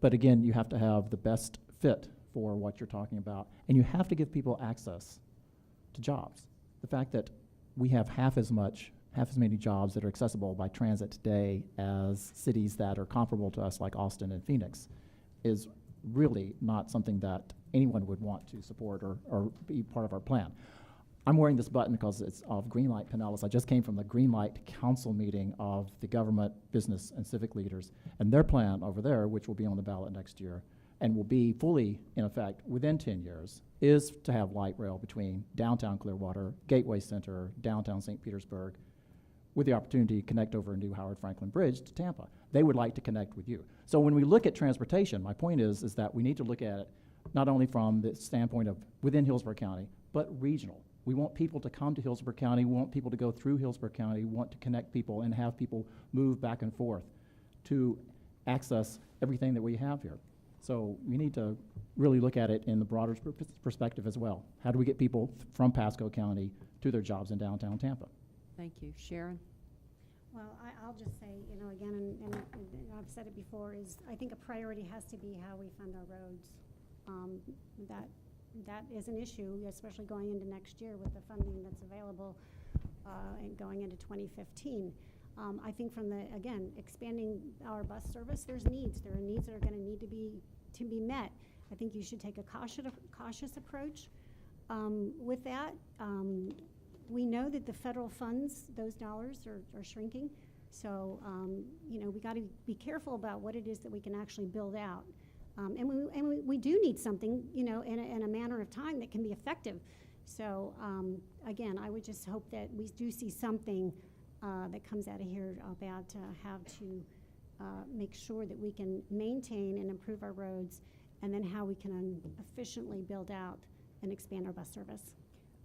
But again, you have to have the best fit for what you're talking about, and you have to give people access to jobs. The fact that we have half as many jobs that are accessible by transit today as cities that are comparable to us like Austin and Phoenix is really not something that anyone would want to support or be part of our plan. I'm wearing this button because it's of Greenlight Pinellas. I just came from the Greenlight Council meeting of the government, business, and civic leaders, and their plan over there, which will be on the ballot next year, and will be fully in effect within 10 years, is to have light rail between downtown Clearwater, Gateway Center, downtown St. Petersburg, with the opportunity to connect over a new Howard Franklin Bridge to Tampa. They would like to connect with you. So when we look at transportation, my point is that we need to look at it not only from the standpoint of within Hillsborough County, but regional. We want people to come to Hillsborough County, we want people to go through Hillsborough County, we want to connect people and have people move back and forth to access everything that we have here. So we need to really look at it in the broader perspective as well. How do we get people from Pasco County to their jobs in downtown Tampa? Thank you. Sharon? Well, I'll just say, again, and I've said it before, is I think a priority has to be how we fund our roads. That is an issue, especially going into next year with the funding that's available and going into 2015. I think from expanding our bus service, there are needs that are going to need to be met. I think you should take a cautious approach with that. We know that the federal funds, those dollars are shrinking. So, we got to be careful about what it is that we can actually build out. And we do need something, in a manner of time that can be effective. So, again, I would just hope that we do see something that comes out of here about how to make sure that we can maintain and improve our roads, and then how we can efficiently build out and expand our bus service.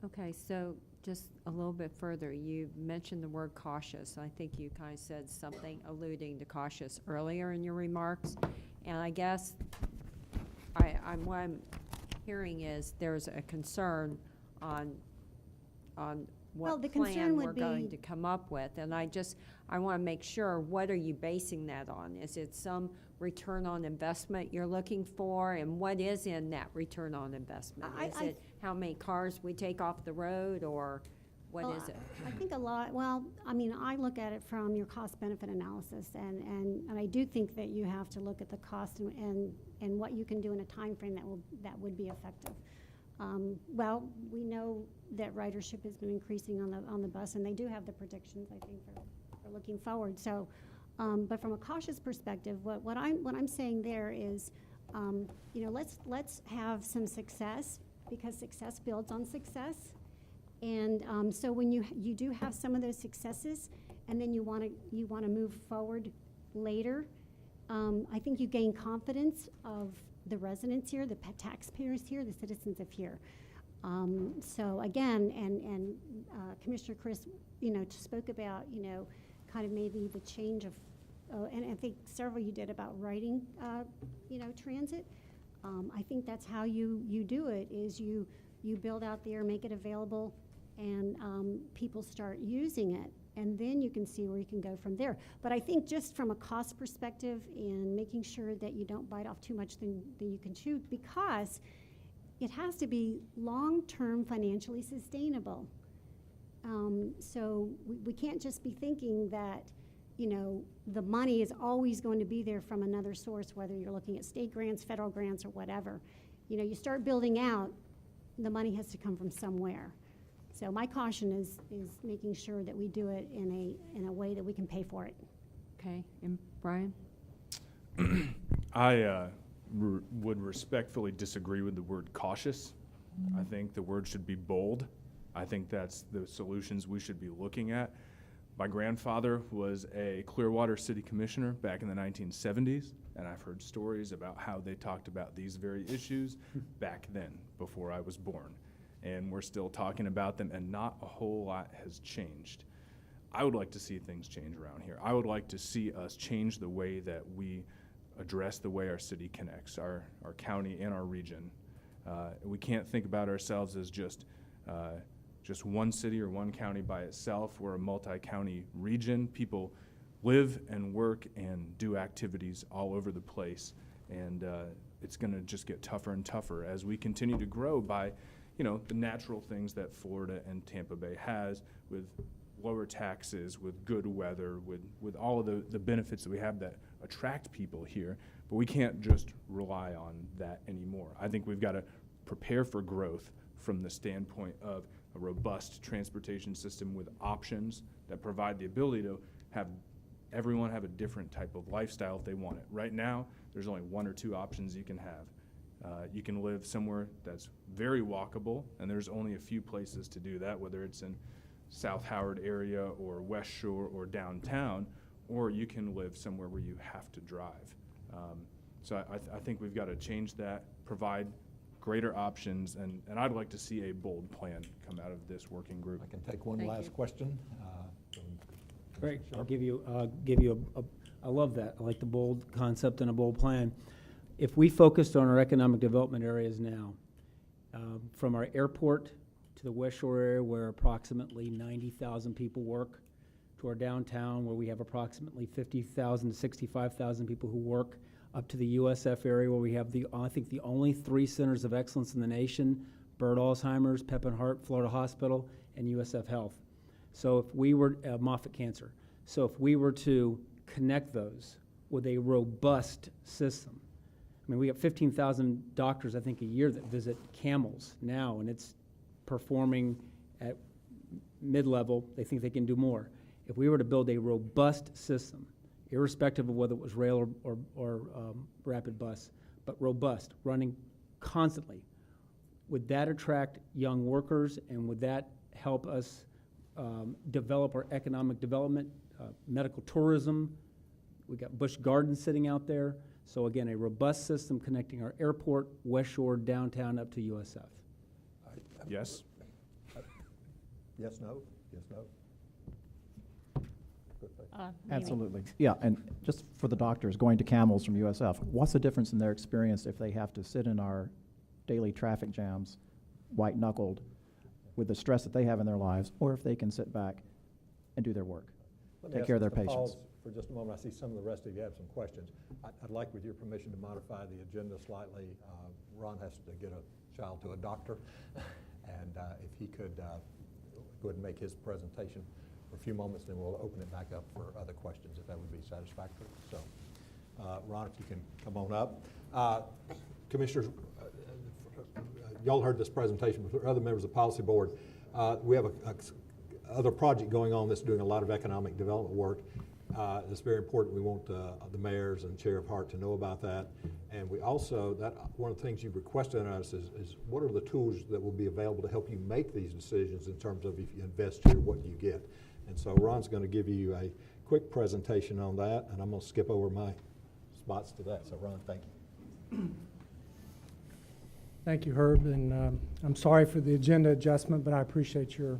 Okay, so just a little bit further, you mentioned the word cautious. I think you kind of said something alluding to cautious earlier in your remarks. And I guess what I'm hearing is there's a concern on Well, what the concern plan would we're going be- to come up with. And I want to make sure, what are you basing that on? Is it some return on investment you're looking for? And what is in that return on investment? Is it how many cars we take off the road, or what Well, is it? I think a lot, well, I mean, I look at it from your cost-benefit analysis, and I do think that you have to look at the cost and what you can do in a time frame that would be effective. Well, we know that ridership has been increasing on the bus, and they do have the predictions, I think, for looking forward. So, but from a cautious perspective, what I'm saying there is, you know, let's have some success, because success builds on success. And so when you do have some of those successes, and then you want to move forward later, I think you gain confidence of the residents here, the taxpayers here, the citizens of here. So again, and Commissioner Chris, you know, spoke about, you know, kind of maybe the change of, and I think several you did about writing, you know, transit. I think that's how you do it, is you build out there, make it available, and people start using it, and then you can see where you can go from there. But I think just from a cost perspective, and making sure that you don't bite off too much than you can chew, because it has to be long-term financially sustainable. So we can't just be thinking that, you know, the money is always going to be there from another source, whether you're looking at state grants, federal grants, or whatever. You know, you start building out, the money has to come from somewhere. So my caution is making sure that we do it in a way that we can pay for it. Okay, and Brian? I would respectfully disagree with the word cautious. I think the word should be bold. I think that's the solutions we should be looking at. My grandfather was a Clearwater City Commissioner back in the 1970s, and I've heard stories about how they talked about these very issues back then, before I was born. And we're still talking about them, and not a whole lot has changed. I would like to see things change around here. I would like to see us change the way that we address the way our city connects, our county and our region. We can't think about ourselves as just one city or one county by itself. We're a multi-county region. People live and work and do activities all over the place, and it's going to just get tougher and tougher as we continue to grow by, you know, the natural things that Florida and Tampa Bay has, with lower taxes, with good weather, with all of the benefits that we have that attract people here. But we can't just rely on that anymore. I think we've got to prepare for growth from the standpoint of a robust transportation system with options that provide the ability to have everyone have a different type of lifestyle if they want it. Right now, there's only one or two options you can have. You can live somewhere that's very walkable, and there's only a few places to do that, whether it's in South Howard area or West Shore or downtown, or you can live somewhere where you have to drive. So I think we've got to change that, provide greater options, and I'd like to see a bold plan come out of this working group. I can take one Thank last you. question. From Great, Sure. I'll give you I love that. I like the bold concept and a bold plan. If we focused on our economic development areas now, from our airport to the West Shore area where approximately 90,000 people work, to our downtown where we have approximately 50,000 to 65,000 people who work, up to the USF area where we have I think the only 3 centers of excellence in the nation, Bird Alzheimer's, Pep and Hart, Florida Hospital, and USF Health. So if we were, Moffitt Cancer. So if we were to connect those with a robust system, I mean, we have 15,000 doctors, I think, a year that visit Camels now, and it's performing at mid-level. They think they can do more. If we were to build a robust system, irrespective of whether it was rail or rapid bus, but robust, running constantly, would that attract young workers, and would that help us develop our economic development, medical tourism? We got Busch Gardens sitting out there. So again, a robust system connecting our airport, West Shore, downtown, up to USF. Yes? Yes, no? Yes, no? Good thing. Maybe. Absolutely. Yeah, and just for the doctors going to Camels from USF, what's the difference in their experience if they have to sit in our daily traffic jams, white-knuckled, with the stress that they have in their lives, or if they can sit back and do their work, Let me take ask care of their Mr. patients? Pauls for just a moment. I see some of the rest of you have some questions. I'd like, with your permission, to modify the agenda slightly. Ron has to get a child to a doctor, and if he could go ahead and make his presentation for a few moments, then we'll open it back up for other questions, if that would be satisfactory. So, Ron, if you can come on up. Commissioners, y'all heard this presentation before, other members of the Policy Board. We have other project going on that's doing a lot of economic development work. It's very important. We want the mayors and Chair of Hart to know about that. And we also, one of the things you've requested on us is what are the tools that will be available to help you make these decisions in terms of if you invest here, what you get. And so Ron's going to give you a quick presentation on that, and I'm going to skip over my spots to that. So Ron, thank you. Thank you, Herb, and I'm sorry for the agenda adjustment, but I appreciate your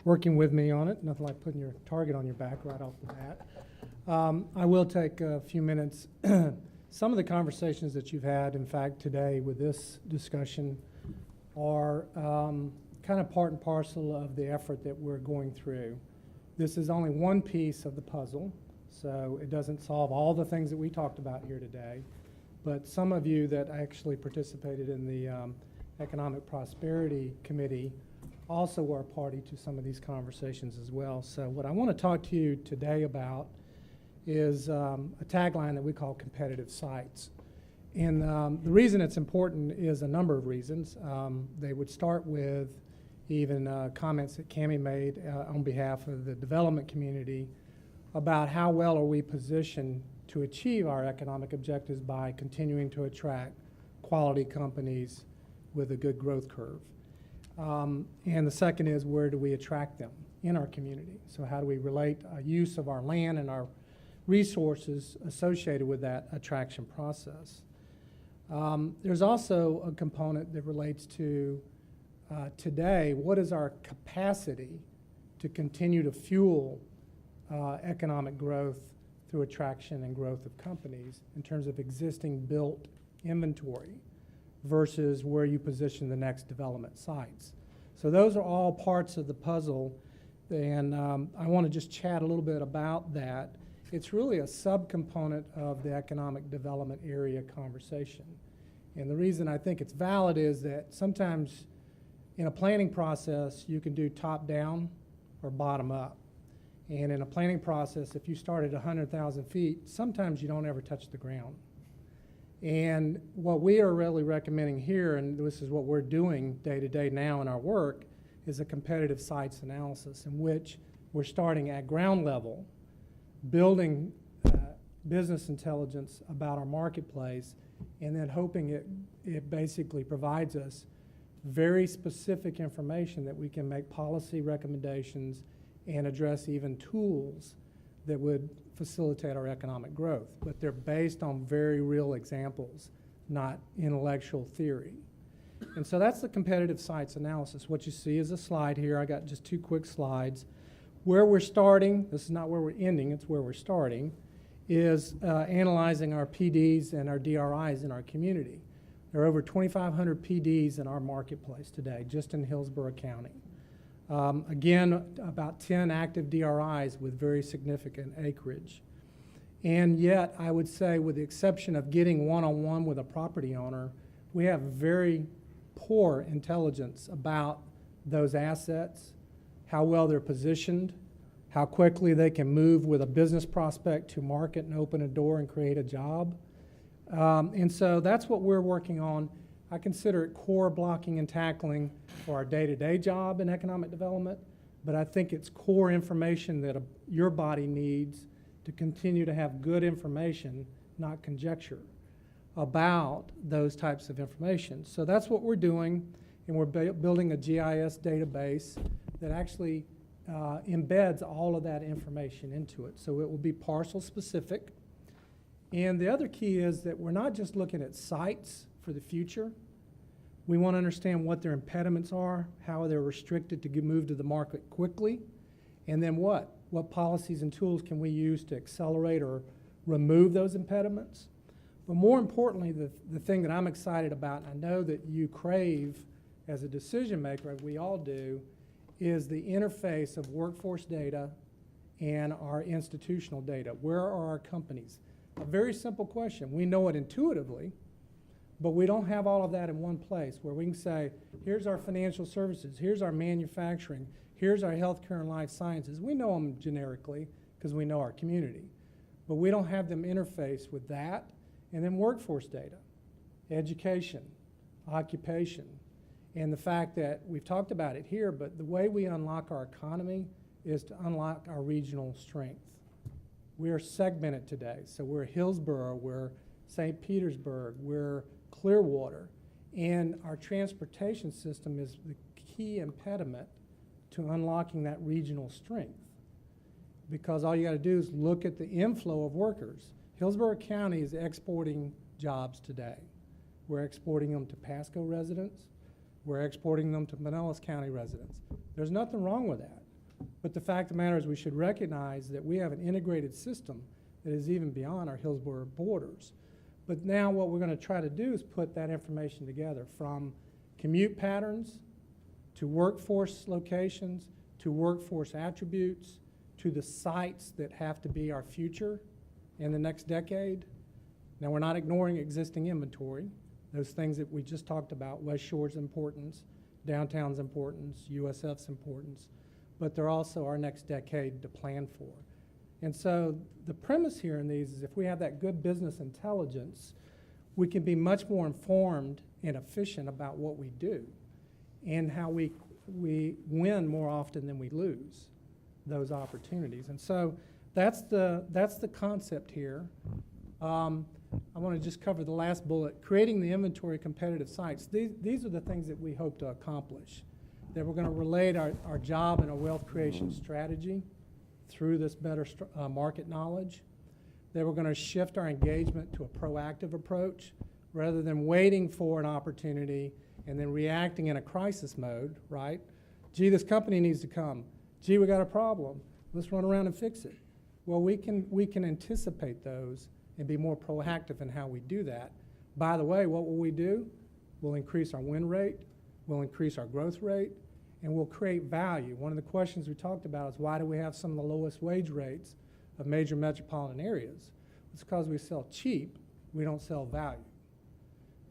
working with me on it. Nothing like putting your target on your back right off the bat. I will take a few minutes. Some of the conversations that you've had, in fact, today with this discussion are kind of part and parcel of the effort that we're going through. This is only one piece of the puzzle, so it doesn't solve all the things that we talked about here today. But some of you that actually participated in the Economic Prosperity Committee also are party to some of these conversations as well. So what I want to talk to you today about is a tagline that we call competitive sites. And the reason it's important is a number of reasons. They would start with even comments that Cammie made on behalf of the development community about how well are we positioned to achieve our economic objectives by continuing to attract quality companies with a good growth curve. And the second is, where do we attract them in our community? So how do we relate use of our land and our resources associated with that attraction process? There's also a component that relates to today, what is our capacity to continue to fuel economic growth through attraction and growth of companies in terms of existing built inventory versus where you position the next development sites. So those are all parts of the puzzle, and I want to just chat a little bit about that. It's really a subcomponent of the economic development area conversation. And the reason I think it's valid is that sometimes in a planning process, you can do top down or bottom up. And in a planning process, if you start at 100,000 feet, sometimes you don't ever touch the ground. And what we are really recommending here, and this is what we're doing day to day now in our work, is a competitive sites analysis in which we're starting at ground level, building business intelligence about our marketplace, and then hoping it basically provides us very specific information that we can make policy recommendations and address even tools that would facilitate our economic growth. But they're based on very real examples, not intellectual theory. And so that's the competitive sites analysis. What you see is a slide here. I got just two quick slides. Where we're starting, this is not where we're ending, it's where we're starting, is analyzing our PDs and our DRIs in our community. There are over 2,500 PDs in our marketplace today, just in Hillsborough County. Again, about 10 active DRIs with very significant acreage. And yet, I would say, with the exception of getting one-on-one with a property owner, we have very poor intelligence about those assets, how well they're positioned, how quickly they can move with a business prospect to market and open a door and create a job. And so that's what we're working on. I consider it core blocking and tackling for our day-to-day job in economic development, but I think it's core information that your body needs to continue to have good information, not conjecture, about those types of information. So that's what we're doing, and we're building a GIS database that actually embeds all of that information into it. So it will be parcel specific. And the other key is that we're not just looking at sites for the future, We want to understand what their impediments are, how they're restricted to move to the market quickly, and then what? What policies and tools can we use to accelerate or remove those impediments? But more importantly, the thing that I'm excited about, and I know that you crave as a decision maker, we all do, is the interface of workforce data and our institutional data. Where are our companies? A very simple question. We know it intuitively, but we don't have all of that in one place where we can say, here's our financial services, here's our manufacturing, here's our healthcare and life sciences. We know them generically because we know our community, but we don't have them interface with that. And then workforce data, education, occupation, and the fact that we've talked about it here, but the way we unlock our economy is to unlock our regional strength. We are segmented today. So we're Hillsborough, we're St. Petersburg, we're Clearwater, and our transportation system is the key impediment to unlocking that regional strength. Because all you got to do is look at the inflow of workers. Hillsborough County is exporting jobs today. We're exporting them to Pasco residents. We're exporting them to Pinellas County residents. There's nothing wrong with that. But the fact of the matter is we should recognize that we have an integrated system that is even beyond our Hillsborough borders. But now what we're going to try to do is put that information together from commute patterns to workforce locations to workforce attributes to the sites that have to be our future in the next decade. Now, we're not ignoring existing inventory. Those things that we just talked about, West Shore's importance, downtown's importance, USF's importance, but they're also our next decade to plan for. And so the premise here in these is if we have that good business intelligence, we can be much more informed and efficient about what we do and how we win more often than we lose those opportunities. And so that's the concept here. I want to just cover the last bullet, creating the inventory of competitive sites. These are the things that we hope to accomplish, that we're going to relate our job and our wealth creation strategy through this better market knowledge, that we're going to shift our engagement to a proactive approach rather than waiting for an opportunity and then reacting in a crisis mode, right? Gee, this company needs to come. Gee, we got a problem. Let's run around and fix it. Well, we can anticipate those and be more proactive in how we do that. By the way, what will we do? We'll increase our win rate, we'll increase our growth rate, and we'll create value. One of the questions we talked about is why do we have some of the lowest wage rates of major metropolitan areas? It's because we sell cheap, we don't sell value.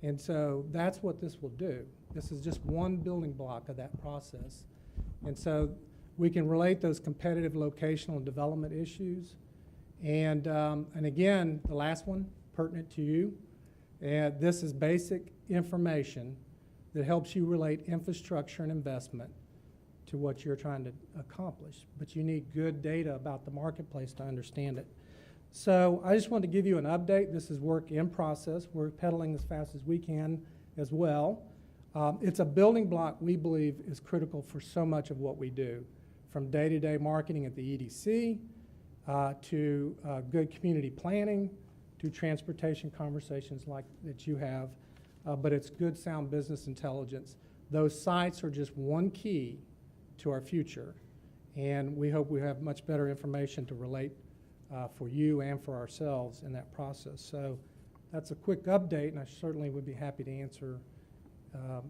And so that's what this will do. This is just one building block of that process. And so we can relate those competitive locational and development issues. And again, the last one, pertinent to you, and this is basic information that helps you relate infrastructure and investment to what you're trying to accomplish. But you need good data about the marketplace to understand it. So I just wanted to give you an update. This is work in process. We're pedaling as fast as we can as well. It's a building block we believe is critical for so much of what we do, from day-to-day marketing at the EDC, to good community planning, to transportation conversations like that you have, but it's good, sound business intelligence. Those sites are just one key to our future, and we hope we have much better information to relate for you and for ourselves in that process. So that's a quick update, and I certainly would be happy to answer,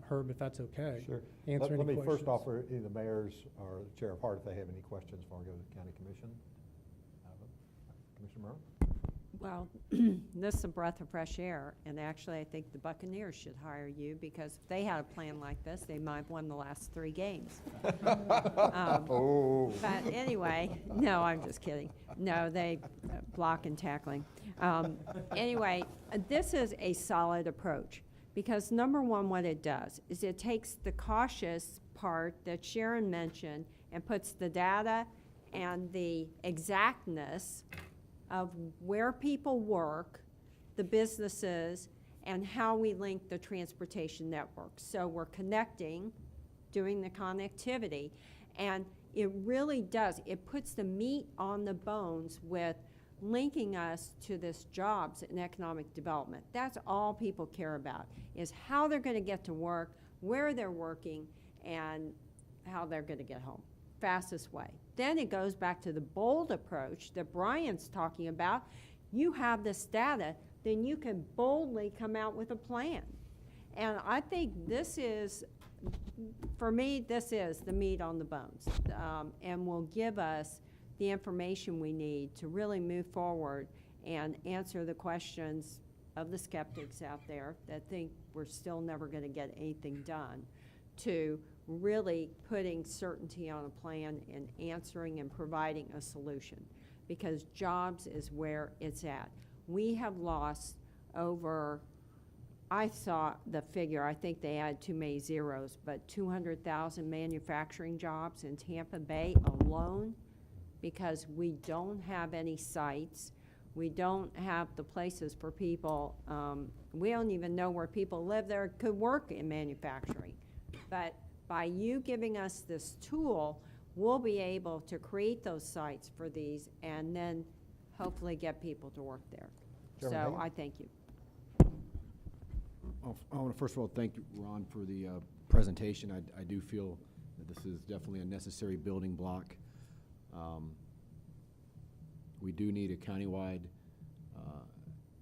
Herb, if that's okay. Sure. Answer any Let me questions. first offer either the mayors or the chair of Hart if they have any questions before I go to the county commission. Commissioner Merle? Well, this is a breath of fresh air, and actually I think the Buccaneers should hire you because if they had a plan like this, they might have won the last 3 games. Oh. But anyway, no, I'm just kidding. No, they block and tackling. Anyway, this is a solid approach because number one, what it does is it takes the cautious part that Sharon mentioned and puts the data and the exactness of where people work, the businesses, and how we link the transportation network. So we're connecting, doing the connectivity, and it really does. It puts the meat on the bones with linking us to this jobs and economic development. That's all people care about, is how they're going to get to work, where they're working, and how they're going to get home. Fastest way. Then it goes back to the bold approach that Brian's talking about. You have this data, then you can boldly come out with a plan. And I think this is, for me, this is the meat on the bones, and will give us the information we need to really move forward and answer the questions of the skeptics out there that think we're still never going to get anything done, to really putting certainty on a plan and answering and providing a solution, because jobs is where it's at. We have lost over, I saw the figure, I think they had too many zeros, but 200,000 manufacturing jobs in Tampa Bay alone, because we don't have any sites. We don't have the places for people. We don't even know where people live that could work in manufacturing. But by you giving us this tool, we'll be able to create those sites for these and then hopefully get people to work there. Chairman So Hagan? I thank you. I want to first of all thank Ron for the presentation. I do feel that this is definitely a necessary building block. We do need a countywide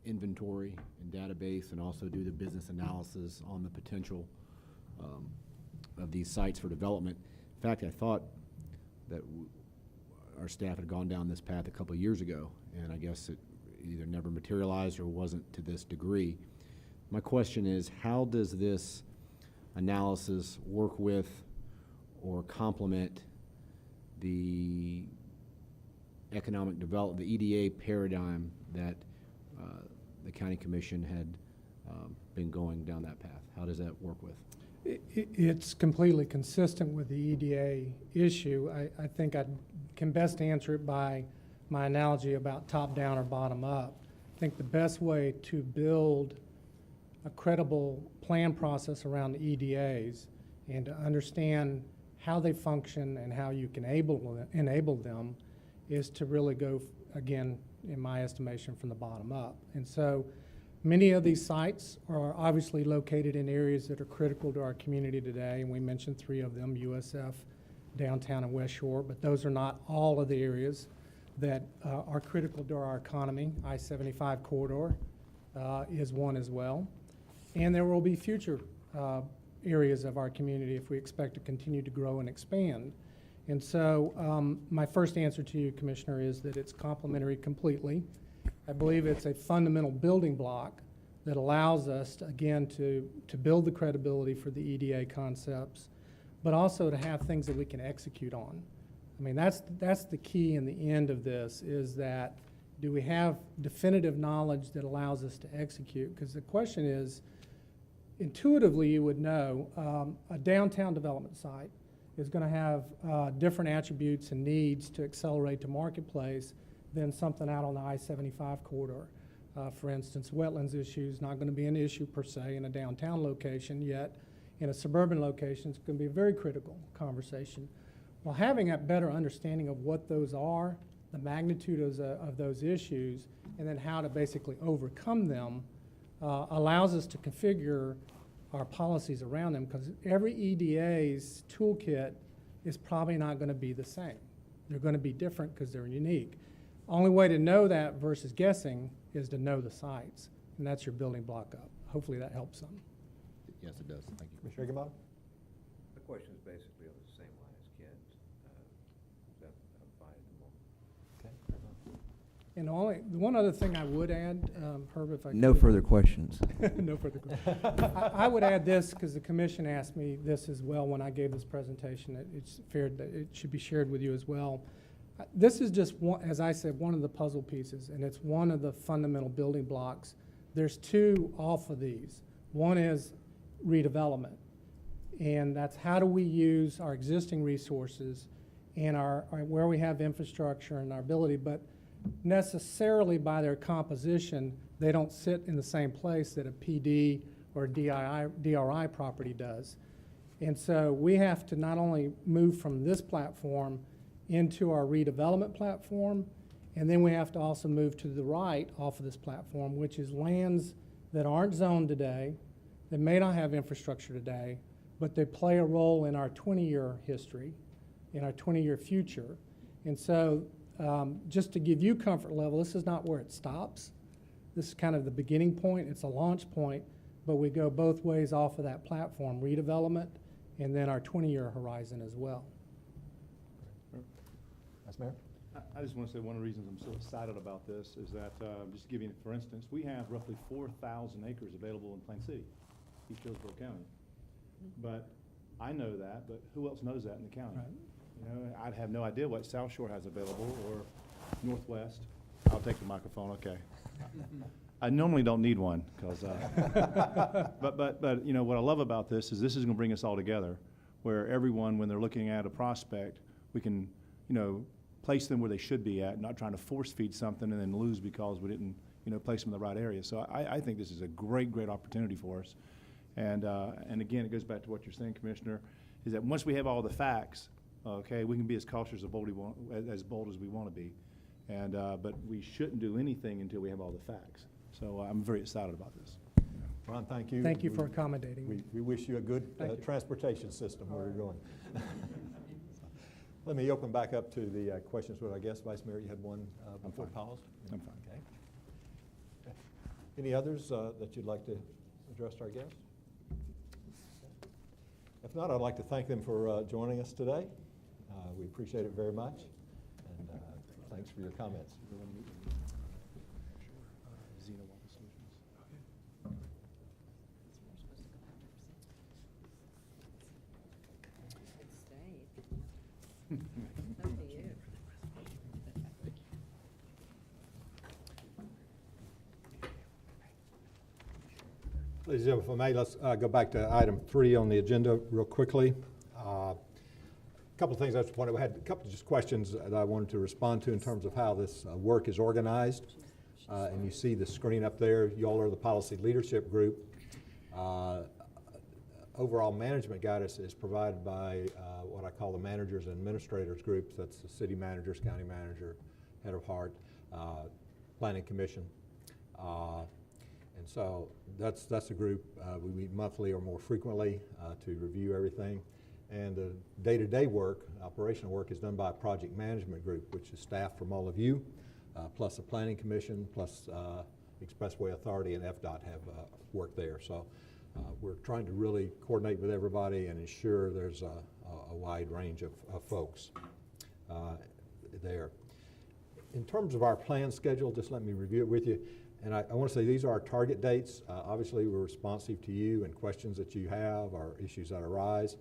inventory and database, and also do the business analysis on the potential of these sites for development. In fact, I thought that our staff had gone down this path a couple of years ago, and I guess it either never materialized or wasn't to this degree. My question is, how does this analysis work with or complement the economic development, the EDA paradigm that the County Commission had been going down that path? How does that work with? It's completely consistent with the EDA issue. I think I can best answer it by my analogy about top-down or bottom-up. I think the best way to build a credible plan process around the EDAs and to understand how they function and how you can enable them is to really go, again, in my estimation, from the bottom up. And so many of these sites are obviously located in areas that are critical to our community today, and we mentioned 3 of them, USF, downtown, and West Shore, but those are not all of the areas that are critical to our economy. I-75 corridor is one as well. And there will be future areas of our community if we expect to continue to grow and expand. And so my first answer to you, Commissioner, is that it's complementary completely. I believe it's a fundamental building block that allows us, again, to build the credibility for the EDA concepts, but also to have things that we can execute on. I mean, that's the key in the end of this, is that do we have definitive knowledge that allows us to execute? Because the question is, intuitively you would know a downtown development site is going to have different attributes and needs to accelerate to marketplace than something out on the I-75 corridor. For instance, wetlands issue is not going to be an issue per se in a downtown location, yet in a suburban location it's going to be a very critical conversation. Well, having a better understanding of what those are, the magnitude of those issues, and then how to basically overcome them allows us to configure our policies around them, because every EDA's toolkit is probably not going to be the same. They're going to be different because they're unique. Only way to know that versus guessing is to know the sites, and that's your building block up. Hopefully that helps some. Yes, it does. Thank you. Commissioner Higginbotham? The question is basically on the same line as Ken's. So I'm fine at the moment. Okay. And the one other thing I would add, Herb, if I could. No further questions. No further questions. I would add this, because the commission asked me this as well when I gave this presentation. It's fair that it should be shared with you as well. This is just one, as I said, one of the puzzle pieces, and it's one of the fundamental building blocks. There's 2 off of these. One is redevelopment, and that's how do we use our existing resources and our where we have infrastructure and our ability, but necessarily by their composition, they don't sit in the same place that a PD or a DRI property does. And so we have to not only move from this platform into our redevelopment platform, And then we have to also move to the right off of this platform, which is lands that aren't zoned today, that may not have infrastructure today, but they play a role in our 20-year history, in our 20-year future. And so just to give you comfort level, this is not where it stops. This is kind of the beginning point. It's a launch point, but we go both ways off of that platform, redevelopment and then our 20-year horizon as well. Vice Mayor? I just want to say one of the reasons I'm so excited about this is that, just to give you, for instance, we have roughly 4,000 acres available in Plain City, East Hillsborough County. But I know that, but who else knows that in the county? Right. You know, I'd have no idea what South Shore has available or Northwest. I'll take the microphone, okay. I normally don't need one, because, but you know, what I love about this is going to bring us all together, where everyone, when they're looking at a prospect, we can, you know, place them where they should be at, not trying to force feed something and then lose because we didn't, you know, place them in the right area. So I think this is a great opportunity for us. And again, it goes back to what you're saying, Commissioner, is that once we have all the facts, okay, we can be as cautious as bold as we want to be. And but we shouldn't do anything until we have all the facts. So I'm very excited about this. Ron, thank you. Thank you for accommodating me. We wish you a good transportation system where you're going. Let me open back up to the questions. Well, I guess, Vice Mayor, you had one before paused? I'm fine. Okay. Any others that you'd like to address to our guests? If not, I'd like to thank them for joining us today. We appreciate it very much, and thanks for your comments. Ladies and gentlemen, if I may, let's go back to item 3 on the agenda real quickly. A couple of things I just wanted, we had a couple of just questions that I wanted to respond to in terms of how this work is organized. And you see the screen up there, you all are the policy leadership group. Overall management guidance is provided by what I call the managers and administrators groups. That's the city managers, county manager, head of HART, planning commission. And so that's a group. We meet monthly or more frequently to review everything. And the day-to-day work, operational work, is done by a project management group, which is staff from all of you, plus the planning commission, plus Expressway Authority and FDOT have work there. So we're trying to really coordinate with everybody and ensure there's a wide range of folks there. In terms of our plan schedule, just let me review it with you. And I want to say these are our target dates. Obviously, we're responsive to you and questions that you have or issues that arise.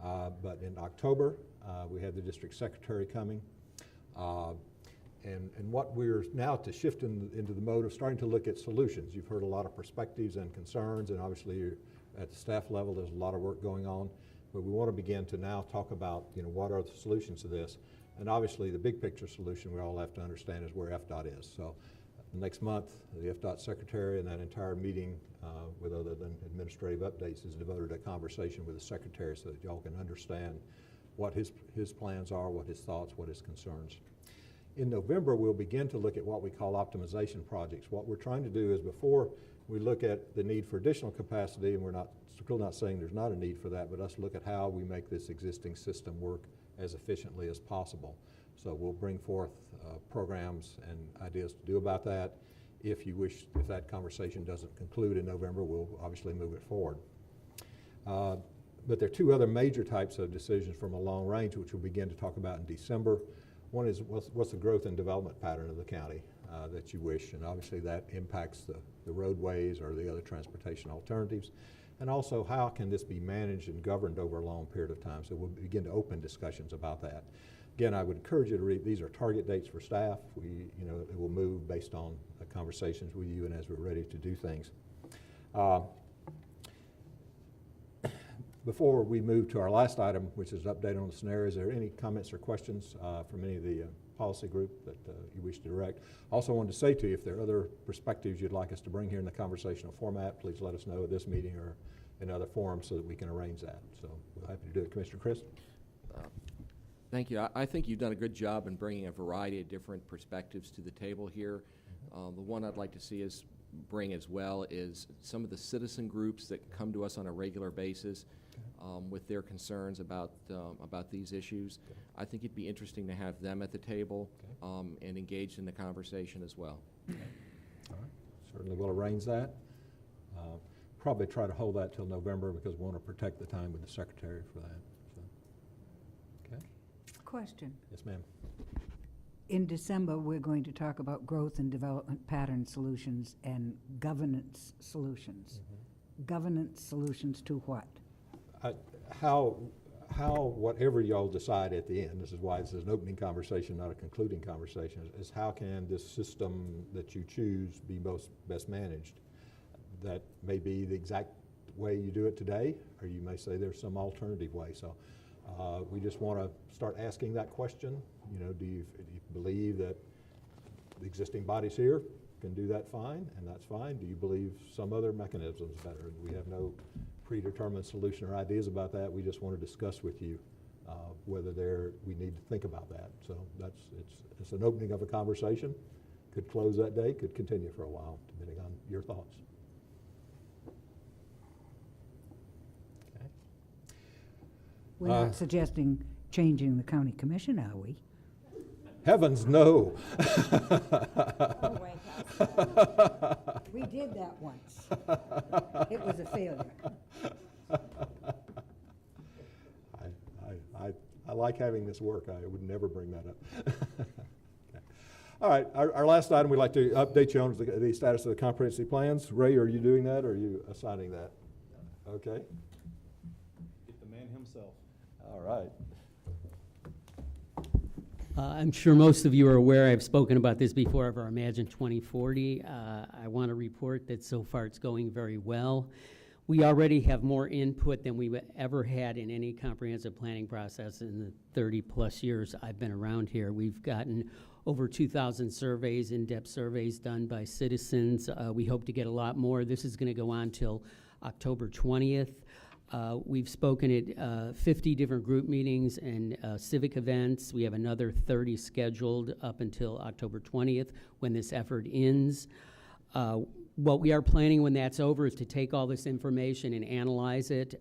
But in October, we have the district secretary coming. And what we're now to shift into the mode of starting to look at solutions. You've heard a lot of perspectives and concerns, and obviously at the staff level, there's a lot of work going on. But we want to begin to now talk about, you know, what are the solutions to this. And obviously, the big picture solution we all have to understand is where FDOT is. So next month, the FDOT secretary and that entire meeting, with other than administrative updates, is devoted to a conversation with the secretary so that y'all can understand what his plans are, what his thoughts, what his concerns. In November, we'll begin to look at what we call optimization projects. What we're trying to do is, before we look at the need for additional capacity, and we're still not saying there's not a need for that, but us look at how we make this existing system work as efficiently as possible. So we'll bring forth programs and ideas to do about that. If you wish, if that conversation doesn't conclude in November, we'll obviously move it forward. But there are two other major types of decisions from a long range, which we'll begin to talk about in December. One is what's the growth and development pattern of the county that you wish, and obviously that impacts the roadways or the other transportation alternatives. And also, how can this be managed and governed over a long period of time? So we'll begin to open discussions about that. Again, I would encourage you to read, these are target dates for staff. It will move based on the conversations with you and as we're ready to do things. Before we move to our last item, which is update on the scenarios, are there any comments or questions from any of the policy group that you wish to direct? Also wanted to say to you, if there are other perspectives you'd like us to bring here in the conversational format, please let us know at this meeting or in other forums so that we can arrange that. So we're happy to do it. Commissioner Chris? Thank you. I think you've done a good job in bringing a variety of different perspectives to the table here. The one I'd like to see us bring as well is some of the citizen groups that come to us on a regular basis with their concerns about these issues. I think it'd be interesting to have them at the table and engaged in the conversation as well. All right. Certainly we'll arrange that. Probably try to hold that till November because we want to protect the time with the secretary for that. So. Okay. Question. Yes, ma'am. In December, we're going to talk about growth and development pattern solutions and governance solutions. Governance solutions to what? How, whatever y'all decide at the end, this is why this is an opening conversation, not a concluding conversation, is how can this system that you choose be best managed? That may be the exact way you do it today, or you may say there's some alternative way. So we just want to start asking that question. You know, do you believe that the existing bodies here can do that fine, and that's fine? Do you believe some other mechanism is better? We have no predetermined solution or ideas about that. We just want to discuss with you whether we need to think about that. So it's an opening of a conversation. Could close that day, could continue for a while, depending on your thoughts. Okay. We're not suggesting changing the county commission, are we? Heavens, no. We did that once. It was a failure. I like having this work. I would never bring that up. Okay. All right, our last item, we'd like to update you on the status of the comprehensive plans. Ray, are you doing that or are you assigning that? Okay. Get the man himself. All right. I'm sure most of you are aware, I've spoken about this before, of our Imagine 2040. I want to report that so far it's going very well. We already have more input than we've ever had in any comprehensive planning process in the 30-plus years I've been around here. We've gotten over 2,000 surveys, in-depth surveys done by citizens. We hope to get a lot more. This is going to go on till October 20th. We've spoken at 50 different group meetings and civic events. We have another 30 scheduled up until October 20th when this effort ends. What we are planning when that's over is to take all this information and analyze it.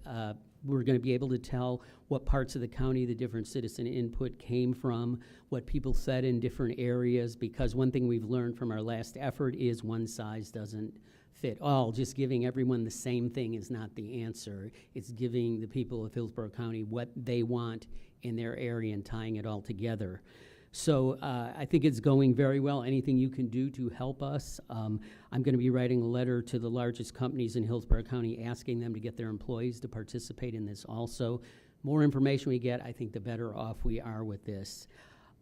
We're going to be able to tell what parts of the county the different citizen input came from, what people said in different areas, because one thing we've learned from our last effort is one size doesn't fit all. Just giving everyone the same thing is not the answer. It's giving the people of Hillsborough County what they want in their area and tying it all together. So I think it's going very well. Anything you can do to help us. I'm going to be writing a letter to the largest companies in Hillsborough County asking them to get their employees to participate in this also. More information we get, I think the better off we are with this.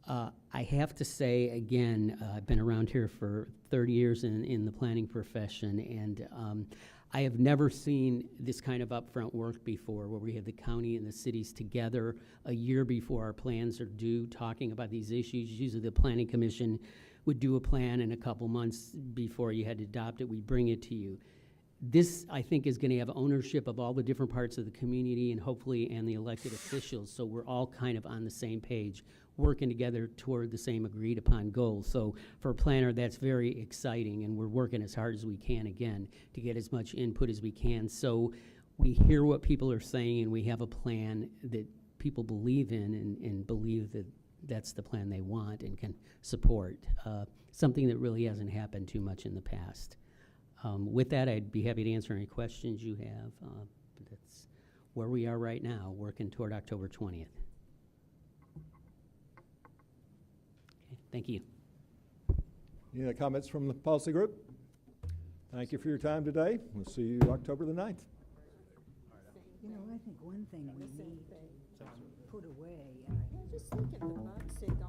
I have to say, again, I've been around here for 30 years in the planning profession, and I have never seen this kind of upfront work before, where we have the county and the cities together a year before our plans are due, talking about these issues. Usually the Planning Commission would do a plan, and a couple months before you had to adopt it, we bring it to you. This, I think, is going to have ownership of all the different parts of the community and hopefully and the elected officials, so we're all kind of on the same page, working together toward the same agreed upon goals. So for a planner, that's very exciting, and we're working as hard as we can, again, to get as much input as we can. So we hear what people are saying, and we have a plan that people believe in and believe that that's the plan they want and can support, something that really hasn't happened too much in the past. With that, I'd be happy to answer any questions you have. But that's where we are right now, working toward October 20th. Okay, thank you. Any other comments from the policy group? Thank you for your time today. We'll see you October the 9th. You know, I think one thing we need to put away, and I Just look at the bugs that